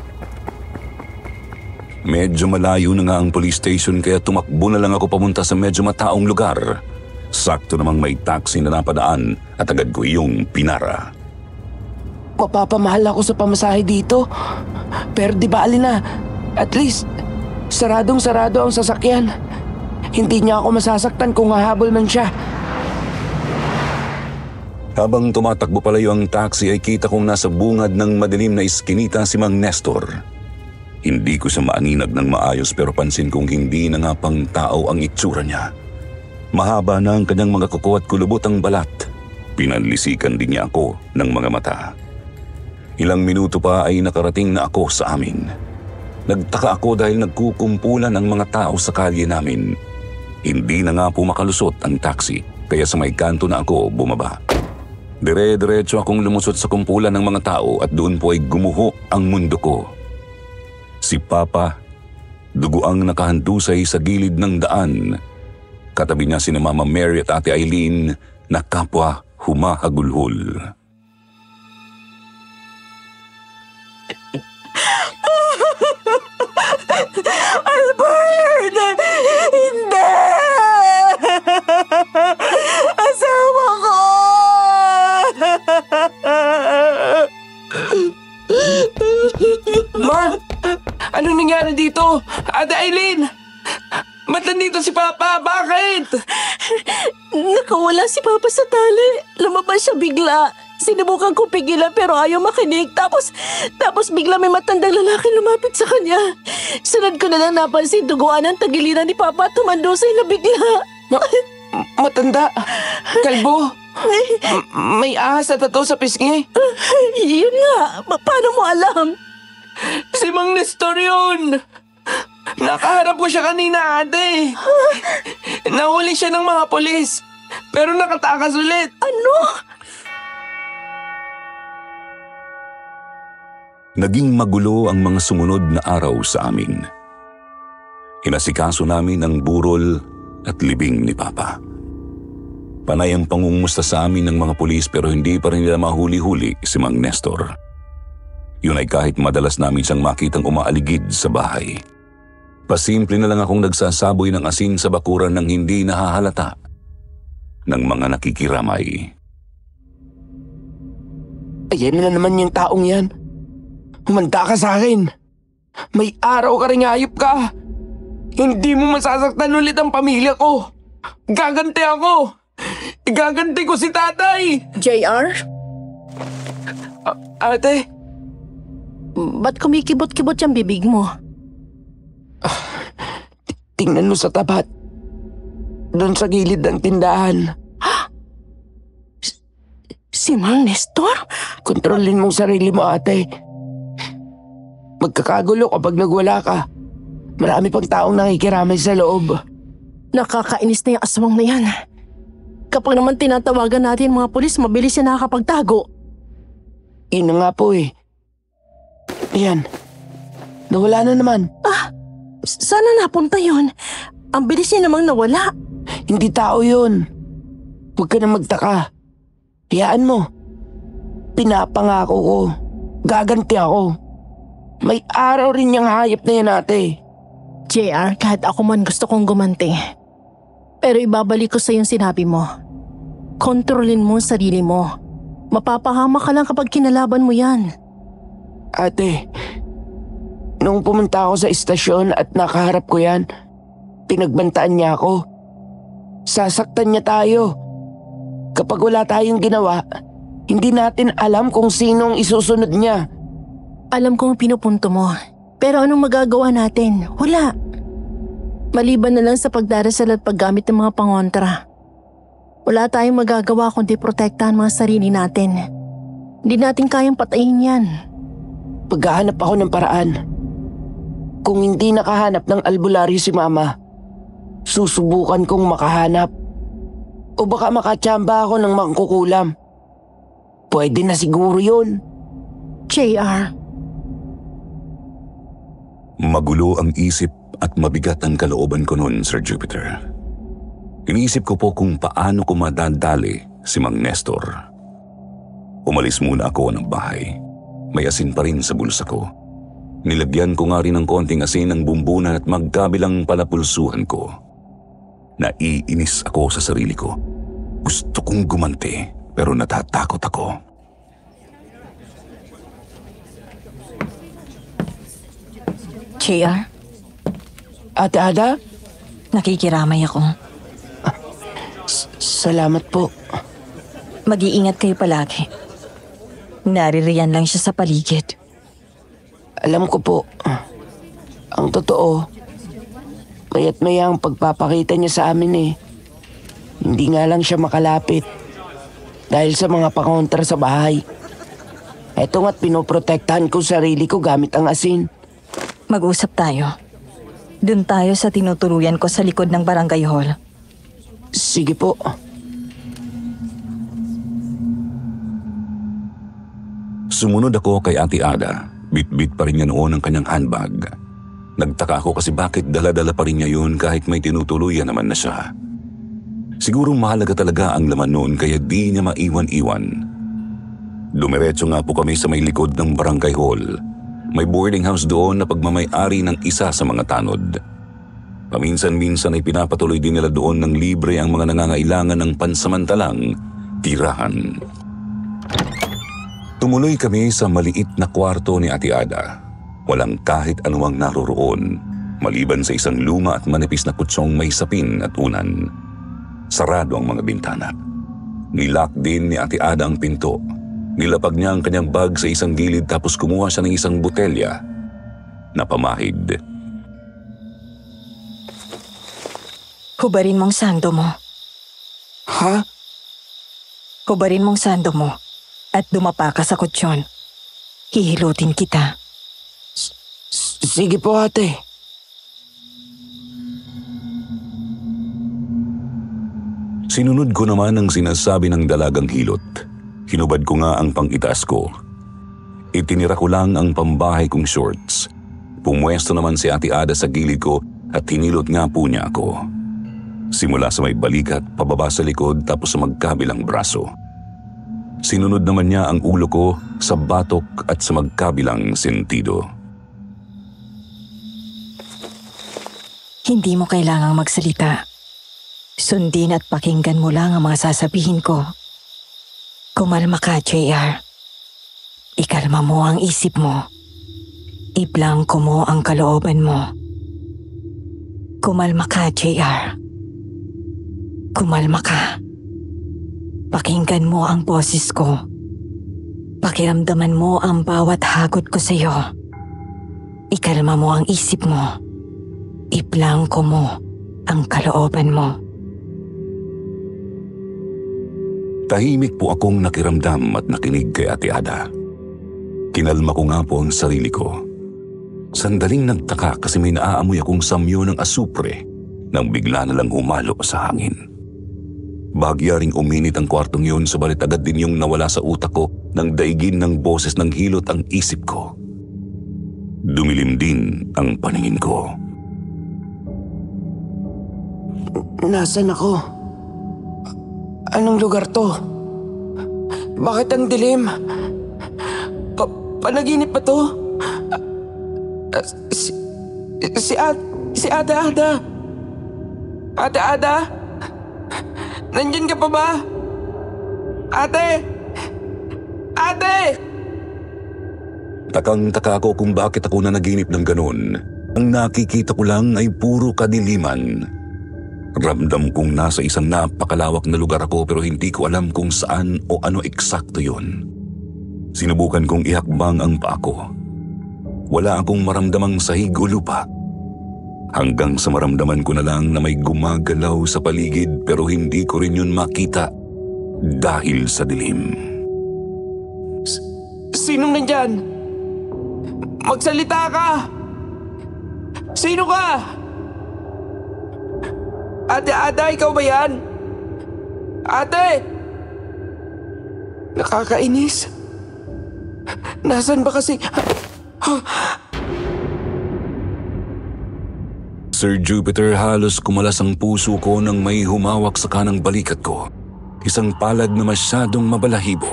Medyo malayo na nga ang police station kaya tumakbo na lang ako pamunta sa medyo mataong lugar. Sakto namang may taxi na napadaan at agad ko iyong pinara. Mapapamahal ako sa pamasahe dito. Pero di bali na. At least, saradong-sarado ang sasakyan. Hindi niya ako masasaktan kung hahabol man siya. Habang tumatakbo palayo ang taxi ay kita kong nasa bungad ng madilim na iskinita si Mang Nestor. Hindi ko siya maaninag ng maayos pero pansin kong hindi na nga pang tao ang itsura niya. Mahaba na ang kanyang mga kuko at kulubot ang balat. Pinanlisikan din niya ako ng mga mata. Ilang minuto pa ay nakarating na ako sa amin. Nagtaka ako dahil nagkukumpulan ang mga tao sa kalye namin. Hindi na nga po makalusot ang taxi kaya sa may kanto na ako bumaba. Dire-diretso akong lumusot sa kumpulan ng mga tao at doon po ay gumuho ang mundo ko. Si Papa, duguang nakahandusay sa gilid ng daan. Katabi niya si Mama Mary at Ate Eileen na kapwa humahagulhol. Albert! Hindi! Asawa ko! Ma! Anong nangyari dito? Ate Eileen! Ba't nandito si Papa? Bakit? Nakawala si Papa sa tali. Lumabas siya bigla. Sinubukan ko pigilan pero ayaw makinig. Tapos bigla may matandang lalaki lumapit sa kanya. Sunod ko na lang napansin duguan ang tagiliran ni Papa at tumandosay na bigla. Matanda? Kalbo? May ahas na tattoo sa pisngi? Yun nga. Paano mo alam? Si Mang Nestor yun! Nakaharap ko siya kanina, ate. Nahuli siya ng mga polis. Pero nakatakas ulit. Ano? Naging magulo ang mga sumunod na araw sa amin. Inasikaso namin ang burol at libing ni Papa. Panay ang pangungumusta sa amin ng mga pulis pero hindi pa rin nila mahuli-huli si Mang Nestor. Yun ay kahit madalas namin siyang makitang umaaligid sa bahay. Pasimple na lang akong nagsasaboy ng asin sa bakuran ng hindi nahahalata ng mga nakikiramay. Ayan na naman yung taong yan. Humanda ka sa akin. May araw ka rin hayop ka. Hindi mo masasaktan ulit ang pamilya ko. Gaganti ako. Igaganti ko si tatay. JR? Ate? Ba't kumikibot-kibot yung bibig mo? Tingnan mo sa tapat. Doon sa gilid ng tindahan. Si Mang Nestor? Kontrolin mong sarili mo, ate. Magkakagulo kapag nagwala ka. Marami pang taong nakikiramay sa loob. Nakakainis na yung aswang na yan. Kapag naman tinatawagan natin mga pulis, mabilis siya nakakapagtago. Yun na nga po eh. Ayan. Nawala na naman. Sana napunta yon. Ang bilis niya namang nawala. Hindi tao yun. Huwag ka na magtaka. Hayaan mo. Pinapangako ko. Gaganti ako. May araw rin niyang hayop na yan, ate. JR, kahit ako man gusto kong gumanti. Pero ibabalik ko sa yung sinabi mo. Kontrolin mo ang sarili mo. Mapapahama ka lang kapag kinalaban mo yan. Ate, nung pumunta ako sa istasyon at nakaharap ko yan, pinagbantaan niya ako. Sasaktan niya tayo. Kapag wala tayong ginawa, hindi natin alam kung sinong isusunod niya. Alam kong pinupunto mo. Pero anong magagawa natin? Wala. Maliban na lang sa pagdarasal at paggamit ng mga pangontra. Wala tayong magagawa kundi protektahan mga sarili natin. Hindi natin kayang patayin yan. Paghahanap ako ng paraan. Kung hindi nakahanap ng albularyo si Mama, susubukan kong makahanap. O baka makatsamba ako ng mangkukulam. Pwede na siguro yun. JR. Magulo ang isip at mabigat ang kalooban ko noon, Sir Jupiter. Iniisip ko po kung paano ko madadali si Mang Nestor. Umalis muna ako ng bahay. May asin pa rin sa bulsa ko. Nilagyan ko nga rin ng konting asin ang bumbunan at magkabilang palapulsuhan ko. Naiinis ako sa sarili ko. Gusto kong gumanti pero natatakot ako. JR, Ate Ada? nakikiramay ako. Salamat po. Mag-iingat kayo palagi. Naririyan lang siya sa paligid. Alam ko po. Ang totoo, maya't maya ang pagpapakita niya sa amin eh. Hindi nga lang siya makalapit dahil sa mga pakontra sa bahay. Eto nga't pinoprotektahan ko sarili ko gamit ang asin. Mag-usap tayo. Doon tayo sa tinutuluyan ko sa likod ng barangay hall. Sige po. Sumunod ako kay Ate Ada. Bit-bit pa rin niya noon ang kanyang handbag. Nagtaka ako kasi bakit dala-dala pa rin niya yun kahit may tinutuluyan naman na siya. Siguro mahalaga talaga ang laman noon kaya di niya maiwan-iwan. Dumiretso nga po kami sa may likod ng barangay hall. May boarding house doon na pagmamay-ari ng isa sa mga tanod. Paminsan-minsan ay pinapatuloy din nila doon ng libre ang mga nangangailangan ng pansamantalang tirahan. Tumuloy kami sa maliit na kwarto ni Ate Ada. Walang kahit anuang naroroon, maliban sa isang luma at manipis na kutsong may sapin at unan. Sarado ang mga bintana. Nilock din ni Ate Ada ang pinto. Nilapag niya ang kanyang bag sa isang gilid tapos kumuha siya ng isang botelya na pamahid. Hubarin mong sando mo. Ha? Hubarin mong sando mo at dumapa ka sa kutsyon. Hihilutin kita. Sige po, ate. Sinunod ko naman ang sinasabi ng dalagang hilot. Hinubad ko nga ang pang-itaas ko. Itinira ko lang ang pambahay kong shorts. Pumwesto naman si Ate Ada sa gilid ko at hinilot nga po niya ako. Simula sa may balikat, pababa sa likod tapos sa magkabilang braso. Sinunod naman niya ang ulo ko sa batok at sa magkabilang sentido. Hindi mo kailangang magsalita. Sundin at pakinggan mo lang ang mga sasabihin ko. Kumalma ka, JR. Ikalma mo ang isip mo. Iblangko mo ang kalooban mo. Kumalma ka, JR. Kumalma ka. Pakinggan mo ang boses ko. Pakiramdaman mo ang bawat hagot ko sa iyo. Ikalma mo ang isip mo. Iblangko mo ang kalooban mo. Tahimik po akong nakiramdam at nakinig kay Ate Ada. Kinalma ko nga po ang sarili ko. Sandaling nagtaka kasi may naaamoy akong samyo ng asupre nang bigla na lang humalo sa hangin. Bagyaring uminit ang kwartong yun, subalit agad din yung nawala sa utak ko nang daigin ng boses ng hilot ang isip ko. Dumilim din ang paningin ko. Nasaan ako? Anong lugar to? Bakit ang dilim? Panaginip ba to? Si Ada. Ada? Nandyan ka pa ba? Ate! Takang-taka ako kung bakit ako nanaginip ng ganun. Ang nakikita ko lang ay puro kadiliman. Ramdam kong nasa isang napakalawak na lugar ako pero hindi ko alam kung saan o ano eksakto yun. Sinubukan kong ihakbang ang paa ko. Wala akong maramdamang sahig o lupa. Hanggang sa maramdaman ko na lang na may gumagalaw sa paligid pero hindi ko rin yun makita dahil sa dilim. Sinong nandyan? Magsalita ka! Sino ka? Ate Ada, ikaw ba yan? Ate! Nakakainis. Nasaan ba kasi? Sir Jupiter, halos kumalas ang puso ko nang may humawak sa kanang balikat ko. Isang palad na masyadong mabalahibo.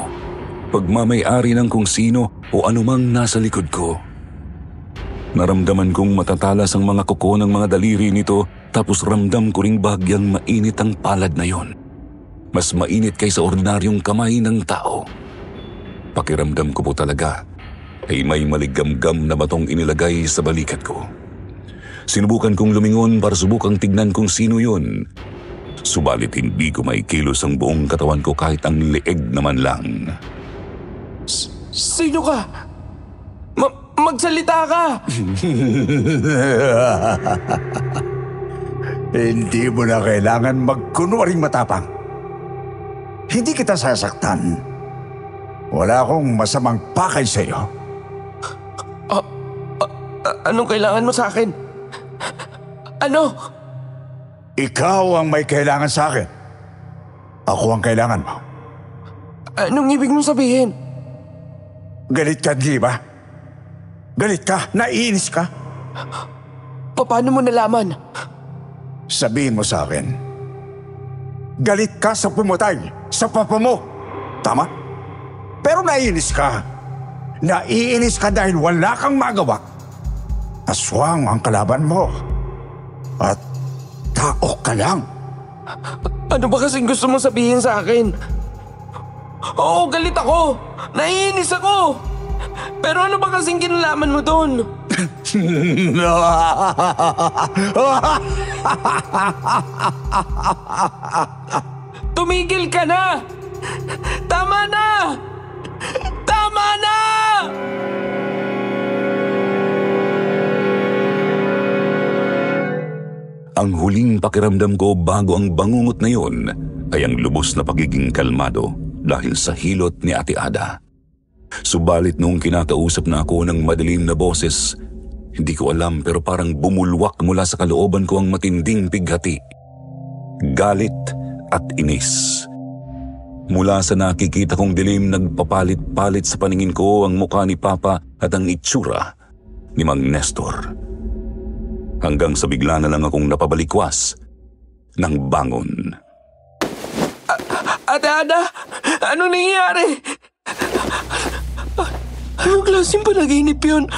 Pagmamay-ari ng kung sino o anumang nasa likod ko. Naramdaman kong matatalas ang mga kuko ng mga daliri nito tapos ramdam ko ring bahagyang mainit ang palad na yon. Mas mainit kaysa ordinaryong kamay ng tao. Pakiramdam ko po talaga ay may maligamgam na batong inilagay sa balikat ko. Sinubukan kong lumingon para subukang tignan kung sino yun. Subalit hindi ko maikilos ang buong katawan ko kahit ang leeg naman lang. Sino ka? Magsalita ka! Hindi mo na kailangan magkunwaring matapang. Hindi kita sasaktan. Wala akong masamang pakay sa iyo. Anong kailangan mo sa akin? Ano? Ikaw ang may kailangan sa akin. Ako ang kailangan mo. Anong ibig mong sabihin? Galit ka, di ba? Galit ka? Naiinis ka? Paano mo nalaman? Sabihin mo sa akin. Galit ka sa pumatay, sa papa mo. Tama? Pero naiinis ka. Naiinis ka dahil wala kang magawa. Aswang ang kalaban mo. At tao ka lang. Ano ba kasing gusto mong sabihin sa akin? Oo, galit ako. Naiinis ako. Pero ano ba kasing kinalaman mo doon? Tumigil ka na! Tama na! Tama na! Ang huling pakiramdam ko bago ang bangungot na yon ay ang lubos na pagiging kalmado dahil sa hilot ni Ate Ada. Subalit noong kinakausap na ako ng madilim na boses, hindi ko alam pero parang bumulwak mula sa kalooban ko ang matinding bighati. Galit at inis. Mula sa nakikita kong dilim, nagpapalit-palit sa paningin ko ang mukha ni Papa at ang itsura ni Mang Nestor. Hanggang sa bigla na lang akong napabalikwas ng bangon. Ate Ada, anong nangyayari? Anong klaseng panaginip yun?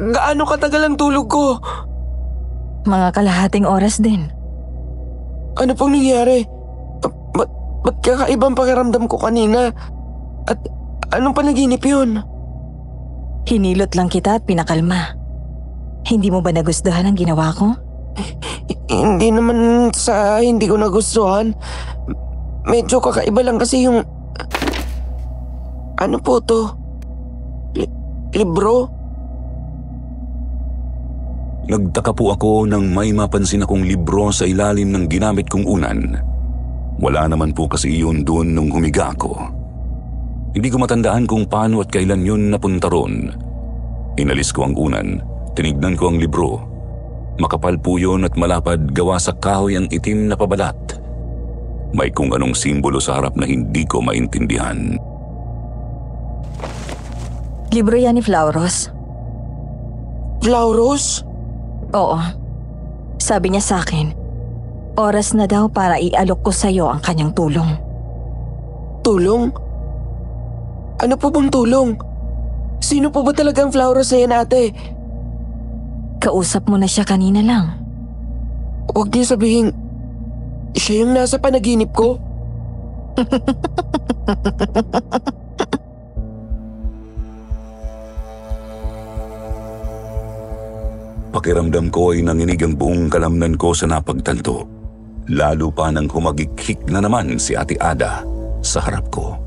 Gaano katagal ang tulog ko? Mga kalahating oras din. Ano pong nangyari? Ba't kakaibang pakiramdam ko kanina? At anong panaginip yun? Hinilot lang kita at pinakalma. Hindi mo ba nagustuhan ang ginawa ko? Hindi naman sa hindi ko nagustuhan. Medyo kakaiba lang kasi yung... Ano po to? Libro? Nagtaka po ako nang may mapansin akong libro sa ilalim ng ginamit kong unan. Wala naman po kasi iyon doon nung humiga ako. Hindi ko matandaan kung paano at kailan yun napunta ron. Inalis ko ang unan, tinignan ko ang libro. Makapal po yun at malapad, gawa sa kahoy ang itim na pabalat. May kung anong simbolo sa harap na hindi ko maintindihan. Libro yan ni Flauros. Flauros? Oo. Sabi niya sa akin, oras na daw para ialok ko sa'yo ang kanyang tulong. Tulong? Ano po bang tulong? Sino po ba talagang Flauros na yan, ate? Kausap mo na siya kanina lang. Huwag niyo sabihin, siya yung nasa panaginip ko. Pakiramdam ko ay nanginig ang buong kalamnan ko sa napagtanto. Lalo pa nang humagikhik na naman si Ate Ada sa harap ko.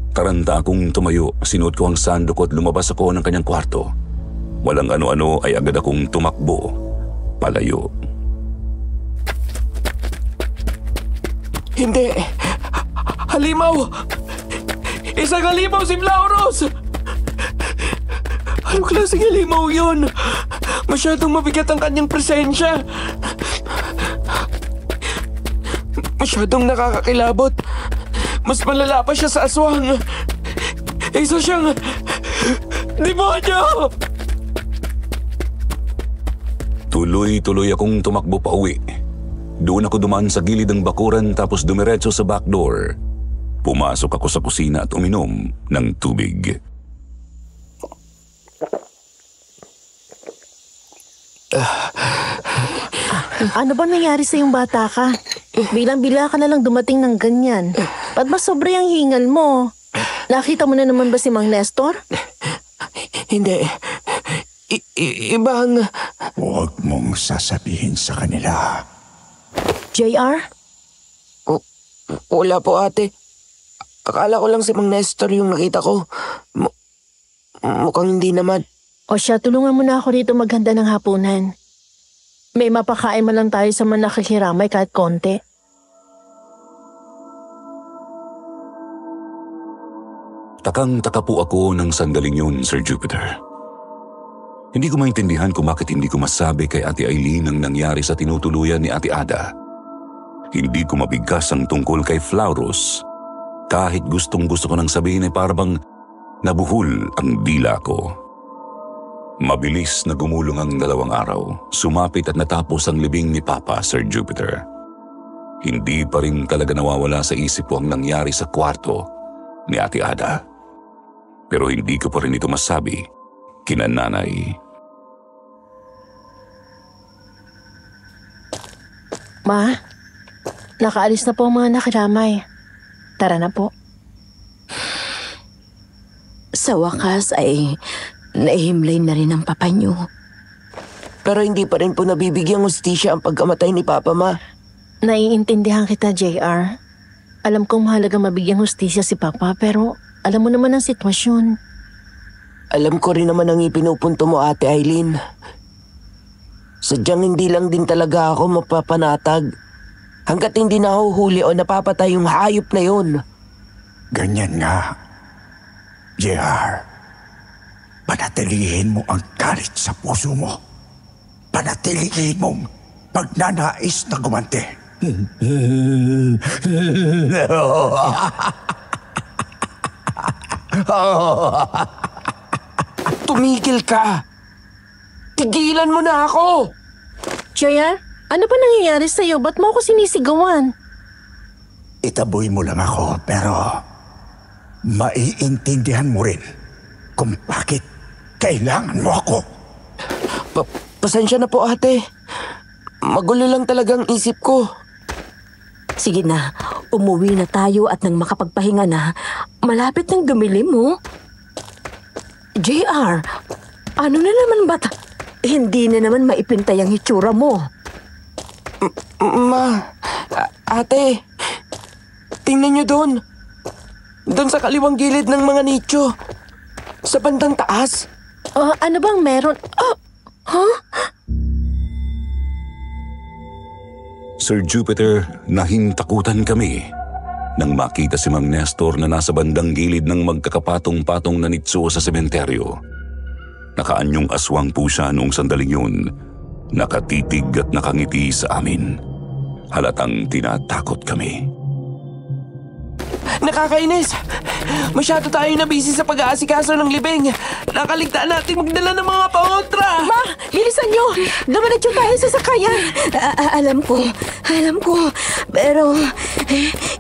Taranta akong tumayo, sinuot ko ang sandok at lumabas ako ng kanyang kwarto. Walang ano-ano ay agad akong tumakbo, palayo. Hindi! Halimaw! Isang halimaw si Flauros! Anong klaseng halimaw yun? Masyadong mabigat ang kanyang presensya. Masyadong nakakakilabot. Mas malala pa siya sa aswang. Isa siyang demonyo! Tuloy-tuloy akong tumakbo pa uwi. Doon ako dumaan sa gilid ng bakuran tapos dumiretso sa back door. Pumasok ako sa kusina at uminom ng tubig. Ano ba nangyari sa yung bata ka? Bilang-bila ka na lang dumating ng ganyan. Ba't ba sobre ang hingal mo? Nakita mo na naman ba si Mang Nestor? Hindi. Ibang... Huwag mong sasabihin sa kanila. JR? Wala po, ate. Akala ko lang si Mang Nestor yung nakita ko. Mukhang hindi naman. O siya, tulungan mo na ako dito maghanda ng hapunan. May mapakain man lang tayo sa mga nakikiramay kahit konti. Takang-taka po ako ng sandaling yun, Sir Jupiter. Hindi ko maintindihan kung bakit hindi ko masabi kay Ate Eileen ang nangyari sa tinutuluyan ni Ate Ada. Hindi ko mabigkas ang tungkol kay Flauros. Kahit gustong-gusto ko nang sabihin ay parang nabuhol ang dila ko. Mabilis na gumulong ang 2 araw. Sumapit at natapos ang libing ni Papa, Sir Jupiter. Hindi pa rin talaga nawawala sa isip ko ang nangyari sa kwarto ni Ate Ada. Pero hindi ko pa rin ito masabi kina nanay. Ma, nakaalis na po ang mga nakiramay. Tara na po. Sa wakas ay naihimlay na rin ang papa niyo. Pero hindi pa rin po nabibigyang hustisya ang pagkamatay ni Papa, Ma. Naiintindihan kita, JR. Alam kong mahalaga mabigyang hustisya si Papa, pero alam mo naman ang sitwasyon. Alam ko rin naman ang ipinupunto mo, Ate Eileen. Sadyang hindi lang din talaga ako mapapanatag hanggat hindi nahuhuli o napapatay yung hayop na yun. Ganyan nga. JR, panatilihin mo ang galit sa puso mo. Panatilihin mong pagnanais na gumanti. Tumigil ka! Tigilan mo na ako! JR, ano ba nangyayari sa'yo? Ba't mo ako sinisigawan? Itaboy mo lang ako, pero maiintindihan mo rin kung bakit kailangan mo ako. Pasensya na po, ate. Magulo lang talagang isip ko. Sige na, umuwi na tayo at nang makapagpahinga na, malapit nang dumilim mo. JR, ano na naman ba? Hindi na naman maipintay ang hitsura mo. Ate, tingnan niyo doon. Doon sa kaliwang gilid ng mga nicho. Sa bandang taas. Ano bang meron? Huh? Sir Jupiter, nahintakutan kami nang makita si Mang Nestor na nasa bandang gilid ng magkakapatong-patong na nitso sa sementeryo. Nakaanyong aswang po siya noong sandaling yun. Nakatitig at nakangiti sa amin. Halatang tinatakot kami. Nakakainis. Masyado tayo na busy sa pag-aasikaso ng libing. Nakaligtaan natin magdala ng mga pangontra. Ma, bilisan nyo! Dumanatyo tayo sa sakayan! Alam ko. Pero,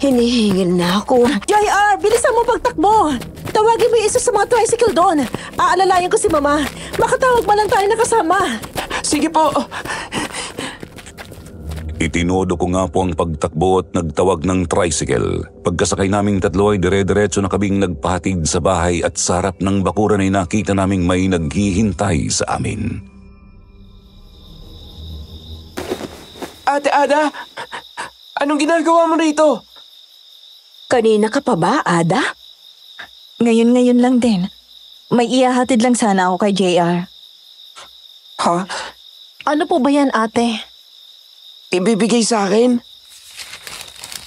hinihingil na ako. JR, bilisan mo pagtakbo! Tawagin mo yung isa sa mga tricycle doon. Aalalayan ko si Mama. Makatawag man lang tayo na kasama. Sige po. Itinodo ko nga po ang pagtakbo at nagtawag ng tricycle. Pagkasakay naming tatlo ay dire-diretso na kaming nagpahatid sa bahay at sa harap ng bakuran ay nakita naming may naghihintay sa amin. Ate Ada, anong ginagawa mo rito? Kanina ka pa ba, Ada? Ngayon lang din. May ihahatid lang sana ako kay JR. Ha? Ano po ba yan, ate? Ibibigay sa akin?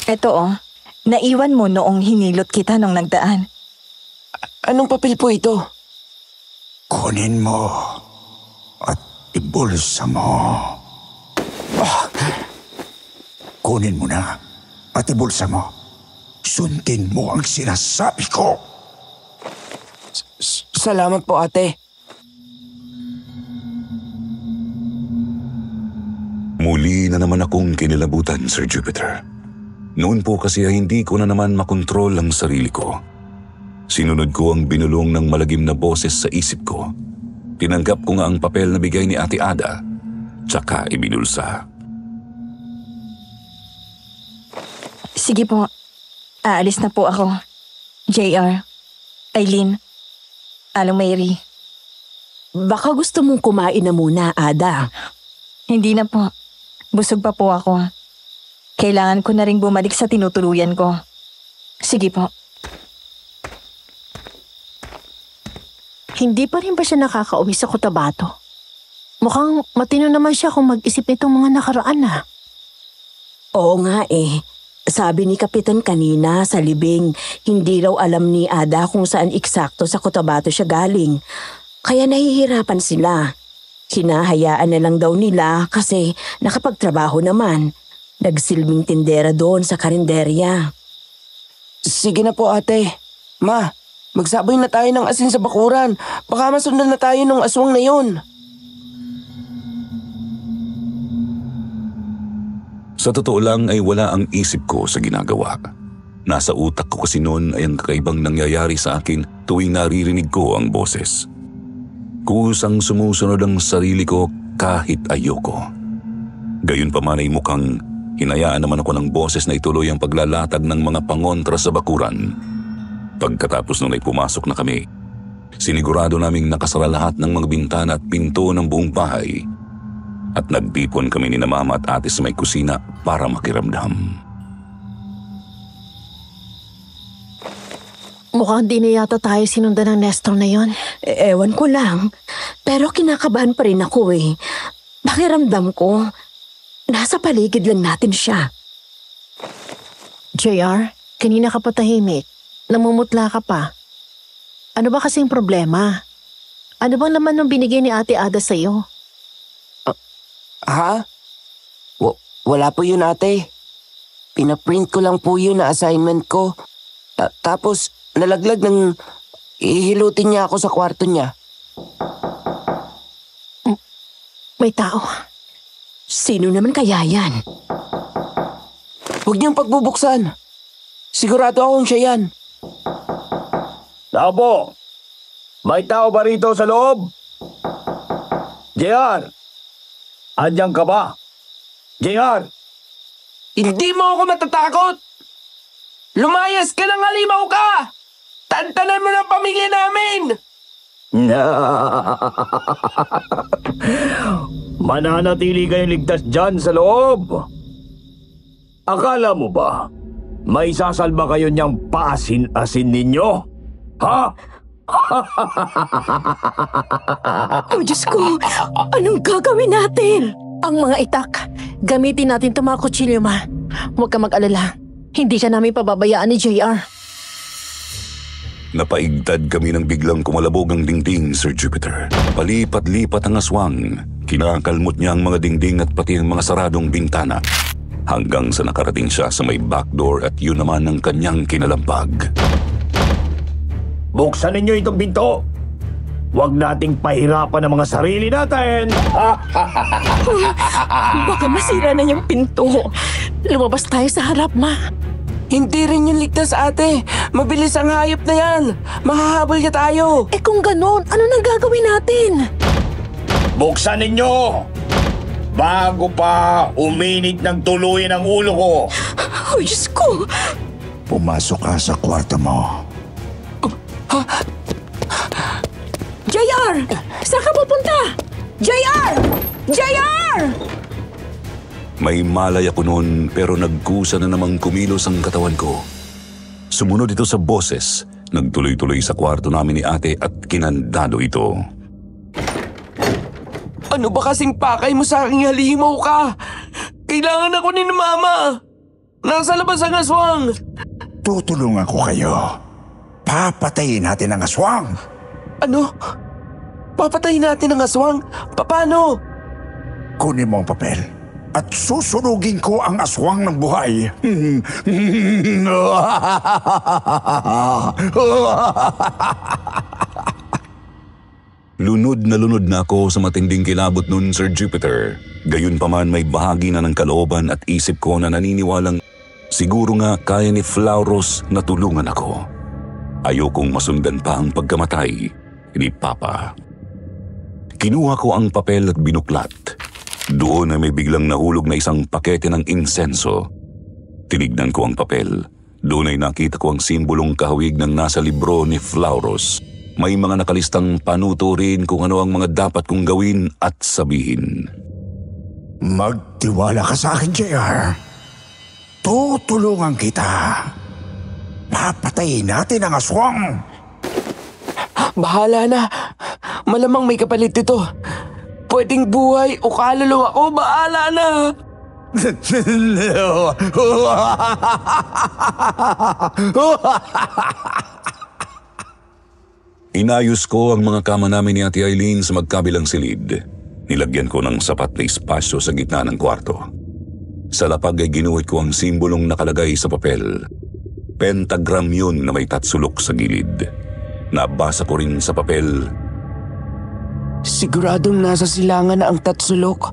Eto naiwan mo noong hinilot kita nung nagdaan. Anong papel po ito? Kunin mo at ibulsa mo. Kunin mo na at ibulsa mo. Sundin mo ang sinasabi ko. Salamat po, ate. Muli na naman akong kinilabutan, Sir Jupiter. Noon po kasi ay hindi ko na naman makontrol ang sarili ko. Sinunod ko ang binulong ng malagim na boses sa isip ko. Tinanggap ko nga ang papel na bigay ni Ate Ada, tsaka ibinulsa. Sige po, aalis na po ako. JR, Eileen, Aling Mary. Baka gusto mong kumain na muna, Ada. Hindi na po. Busog pa po ako. Kailangan ko na rin bumalik sa tinutuluyan ko. Sige po. Hindi pa rin ba siya nakakauwi sa Cotabato? Mukhang matino naman siya kung mag-isip nitong mga nakaraan na. Oo nga eh. Sabi ni Kapitan kanina sa libing, hindi raw alam ni Ada kung saan eksakto sa Cotabato siya galing. Kaya nahihirapan sila. Hinahayaan na lang daw nila kasi nakapagtrabaho naman. Nagsilbing tindera doon sa karinderya. Sige na po, ate. Ma, magsaboy na tayo ng asin sa bakuran. Baka masundan na tayo ng aswang na yun. Sa totoo lang ay wala ang isip ko sa ginagawa. Nasa utak ko kasi noon ay ang kakaibang nangyayari sa akin tuwing naririnig ko ang boses. Kusang sumusunod ang sarili ko kahit ayoko. Gayunpaman ay mukhang hinayaan naman ako ng boses na ituloy ang paglalatag ng mga pangontra sa bakuran. Pagkatapos nung ay pumasok na kami, sinigurado naming nakasara lahat ng mga bintana at pinto ng buong bahay. At nagtipon kami ni na Mama at Ate sa may kusina para makiramdam. Mukhang di na yata tayo sinundan ng Nestor na yon. Ewan ko lang, pero kinakabahan pa rin ako eh. Pakiramdam ko, nasa paligid lang natin siya. JR, kanina ka pa tahimik. Namumutla ka pa. Ano ba kasing problema? Ano bang laman nung binigay ni Ate Ada sa'yo? Ha? Wala po yun, ate. Pinaprint ko lang po yun na assignment ko. Tapos nalaglag ng ihilutin niya ako sa kwarto niya. May tao. Sino naman kaya yan? Huwag niyang pagbubuksan. Sigurado akong siya yan. Tao po! May tao ba rito sa loob? JR! Andiyan ka ba? JR! Hindi mo ako matatakot! Lumayas ka ng halimaw ka! Tantanan mo ng pamilya namin! Mananatili kayong ligtas dyan sa loob. Akala mo ba may sasalba kayo niyang paasin-asin ninyo? Ha? Oh, Diyos ko! Anong gagawin natin? Ang mga itak, gamitin natin itong mga kutsilyo, Ma. Huwag ka mag-alala. Hindi ka namin pababayaan ni JR. Napaigtad kami ng biglang kumalabog ang dingding, Sir Jupiter. Palipat-lipat ang aswang. Kinakalmot niya ang mga dingding at pati ang mga saradong bintana. hanggang sa nakarating siya sa may back door at yun naman ang kanyang kinalampag. Buksan ninyo itong binto! Huwag nating pahirapan ang mga sarili natin! Baka masira na yung pinto. Lumabas tayo sa harap, Ma. Hindi rin yung ligtas, ate. Mabilis ang hayop na yan. Mahahabol niya tayo. Eh kung ganon, ano nang gagawin natin? Buksan ninyo! Bago pa uminit ng tuluyan ang ulo ko! Oh, Diyos ko! Pumasok ka sa kwarto mo. JR! Saan ka pupunta? JR! JR! May malay ako noon pero nagkusa na namang kumilos ang katawan ko. Sumunod ito sa boses, nagtuloy-tuloy sa kwarto namin ni ate at kinandado ito. Ano ba kasing pakay mo sa aking halimaw ka? Kailangan ako ni Mama. Nasa labas ang aswang. Tutulungan ko kayo. Papatayin natin ang aswang. Ano? Papatayin natin ang aswang? Paano? Kunin mo ang papel at susunugin ko ang aswang ng buhay. Lunod na ako sa matinding kilabot nun, Sir Jupiter. Gayunpaman may bahagi na ng kalooban at isip ko na naniniwalang siguro nga kaya ni Flauros na tulungan ako. Ayokong masundan pa ang pagkamatay ni Papa. Kinuha ko ang papel at binuklat. Doon ay may biglang nahulog na isang pakete ng insenso. Tinignan ko ang papel. Doon ay nakita ko ang simbolong kahawig ng nasa libro ni Flauros. May mga nakalistang panuto rin kung ano ang mga dapat kong gawin at sabihin. Magtiwala ka sa akin, JR. Tutulungan kita. Papatayin natin ang aswang. Bahala na. Malamang may kapalit ito. Pwedeng buhay o kalulong ako. Bahala na. Inayos ko ang mga kama namin ni Ate Eileen sa magkabilang silid. Nilagyan ko ng sapat na espasyo sa gitna ng kwarto. Sa lapag ay ginuhit ko ang simbolong nakalagay sa papel. Pentagram yun na may tatsulok sa gilid. Nabasa ko rin sa papel. Siguradong nasa silangan na ang tatsulok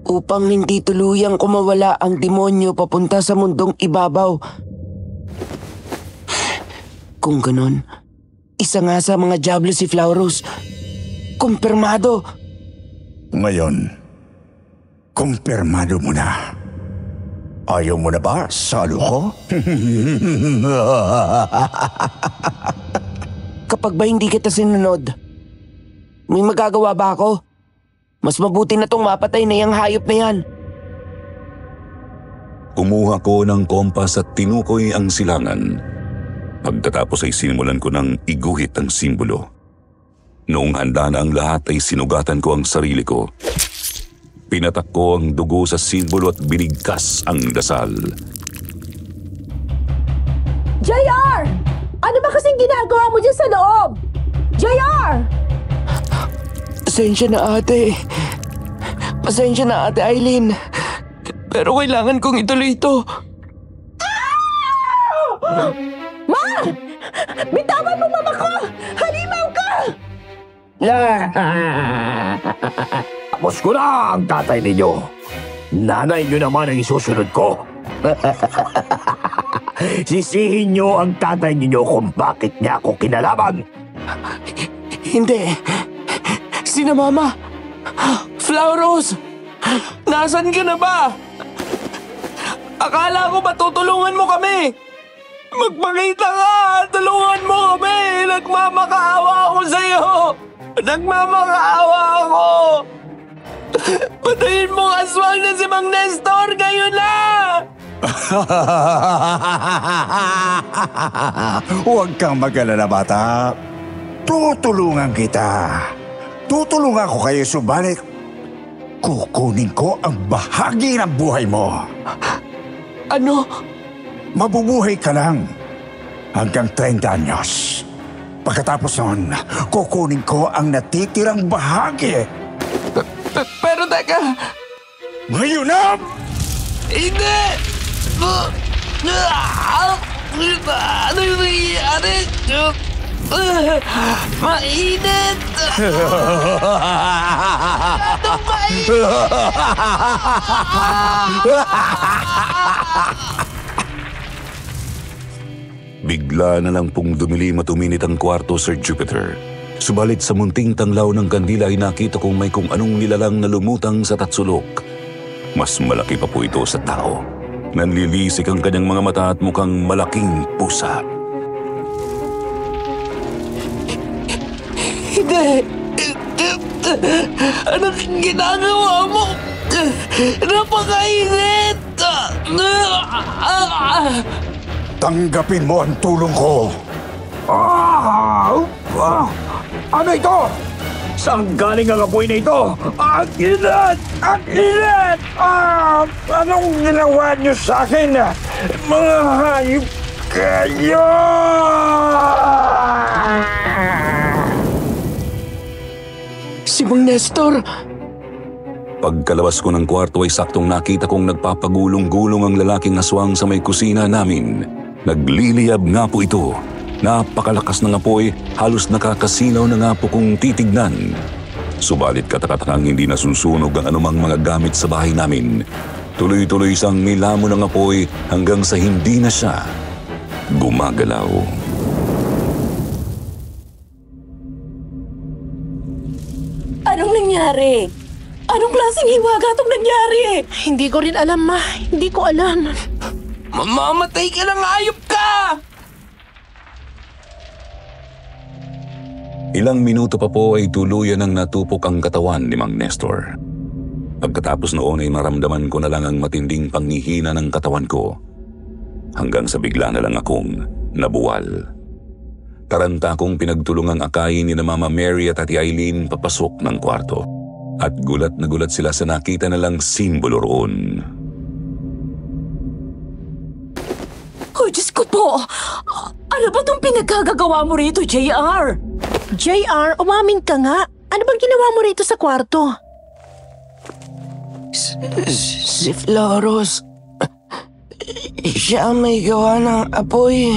upang hindi tuluyang kumawala ang demonyo papunta sa mundong ibabaw. Kung ganon, isa nga sa mga diablo si Flauros. Kumpirmado. Ngayon, kumpirmado mo na. Ayaw mo na ba, salo ko? Kapag ba hindi kita sinunod, may magagawa ba ako? Mas mabuti na tong mapatay na yung hayop na yan. Kumuha ko ng kompas at tinukoy ang silangan. Pagkatapos ay sinimulan ko ng iguhit ang simbolo. Noong handa na ang lahat ay sinugatan ko ang sarili ko. Pinatak ko ang dugo sa simbolo at binigkas ang dasal. JR! Ano ba kasing ginagawa mo dyan sa loob? JR! Pasensya na ate. Pasensya na ate Eileen. Pero kailangan kong ituloy ito. Ma! Bitawan mo mama ko! Halimaw ka! Tapos ko na ang tatay ninyo. Nanay nyo naman ang isusunod ko. Sisihin nyo ang tatay ninyo kung bakit niya ako kinalaban. Hindi. Sina Mama? Flauros! Nasaan ka na ba? Akala ko ba tutulungan mo kami? Magpakita ka! Tulungan mo kami! Nagmamakaawa ako sa'yo! Nagmamakaawa ako! Patayin mo ang aswang na si Mang Nestor ngayon na! Huwag kang mag-alala, bata. Tutulungan kita. Tutulungan ko kayo, subalit kukunin ko ang bahagi ng buhay mo. Ano? Mabubuhay ka lang hanggang 30 anyos. Pagkatapos nun, kukunin ko ang natitirang bahagi. Pero teka! Ngayon na! Hindi! Ano yung nangyayari? Mainit! Anong mainit? Bigla na lang pong dumilim at uminit ang kwarto, Sir Jupiter. Subalit sa munting tanglaw ng kandila ay nakita kong may kung anong nilalang na lumutang sa tatsulok. Mas malaki pa po ito sa tao. Nanlilisik ang kanyang mga mata at mukhang malaking pusa. Hindi! Anong ginagawa mo? Napakainit! Tanggapin mo ang tulong ko. Ano ito? Saan galing ang apoy na ito? Ang init! Ang init! Anong ginawa niyo sa akin? Mga hayop kayo! Si Mang Nestor! Pagkalabas ko ng kwarto ay saktong nakita kong nagpapagulong-gulong ang lalaking aswang sa may kusina namin. Nagliliyab nga po ito. Napakalakas ng apoy, halos nakakasilaw na nga po kong titignan. Subalit katakatakang hindi nasusunog ang anumang mga gamit sa bahay namin. Tuloy-tuloy siyang nilamon ng apoy hanggang sa hindi na siya gumagalaw. Anong nangyari? Anong klaseng hiwaga itong nangyari? Hindi ko rin alam, Ma. Hindi ko alam. Mamamatay ka ng hayop ka! Ilang minuto pa po ay tuluyan ng natupok ang katawan ni Mang Nestor. Pagkatapos noon ay maramdaman ko na lang ang matinding panghihina ng katawan ko. Hanggang sa bigla na lang akong nabuwal. Taranta kong pinagtulungang akayin ni na Mama Mary at Ate Eileen papasok ng kwarto. At gulat na gulat sila sa nakita na lang simbolo roon. Oh, Diyos ko po! Ano ba itong pinagkagagawa mo rito, JR? JR, umamin ka nga. Ano bang ginawa mo rito sa kwarto? Si Floros. Siya ang may gawa ng apoy.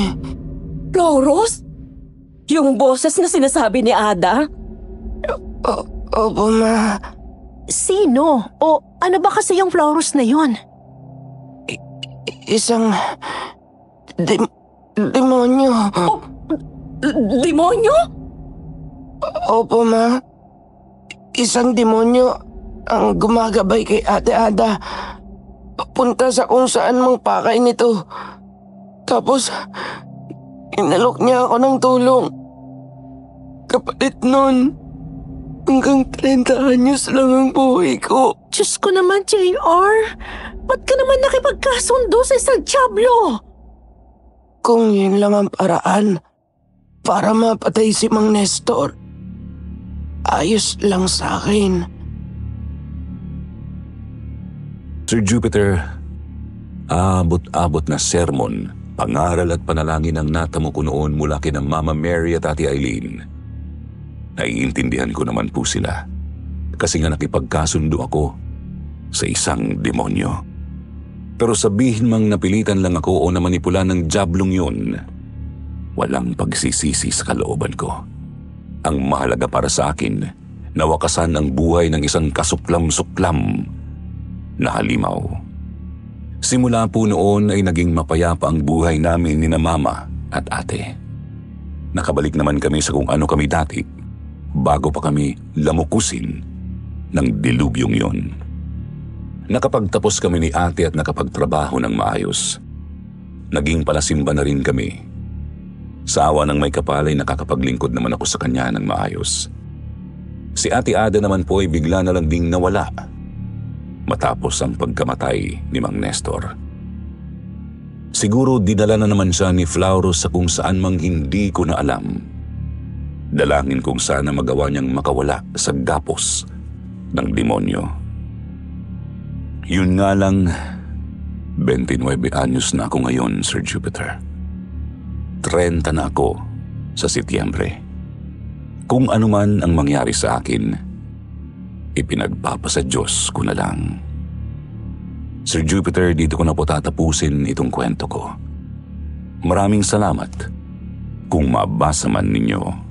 Floros? Yung boses na sinasabi ni Ada? Opo, Ma. Sino? O ano ba kasi yung Floros na yun? Isang demonyo. Oh, demonyo? Opo, Ma. Isang demonyo ang gumagabay kay Ate Ada. Papunta sa kung saan mang pakay nito. Tapos, inalok niya ako ng tulong. Kapalit nun, hanggang 30 anyos lang ang buhay ko. Diyos ko naman, JR. Ba't ka naman nakipagkasundo sa isang tiyablo? Kung yun lang ang paraan para mapatay si Mang Nestor, ayos lang sa akin. Sir Jupiter, abot-abot na sermon, pangaral at panalangin ang natamo ko noon mula kina Mama Mary at Ate Eileen. Naiintindihan ko naman po sila kasi nga nakipagkasundo ako sa isang demonyo. Pero sabihin mang napilitan lang ako o namanipula ng diablong yun, walang pagsisisi sa kalooban ko. Ang mahalaga para sa akin, nawakasan ang buhay ng isang kasuklam-suklam na halimaw. Simula po noon ay naging mapayapa ang buhay namin ni na Mama at Ate. Nakabalik naman kami sa kung ano kami dati bago pa kami lamukusin ng dilubyong yon. Nakapagtapos kami ni Ate at nakapagtrabaho ng maayos. Naging palasimba na rin kami. Sa awa ng may kapalay nakakapaglingkod naman ako sa kanya ng maayos. Si Ate Ada naman po ay bigla na lang ding nawala matapos ang pagkamatay ni Mang Nestor. Siguro dinala na naman siya ni Flauros sa kung saan mang hindi ko na alam. Dalangin kong sana magawa niyang makawala sa gapos ng demonyo. Yun nga lang, 29 anyos na ako ngayon, Sir Jupiter. 30 na ako sa Setyembre. Kung ano man ang mangyari sa akin, ipinagpapasa Diyos ko na lang. Sir Jupiter, dito ko na po tatapusin itong kwento ko. Maraming salamat kung mabasa man ninyo.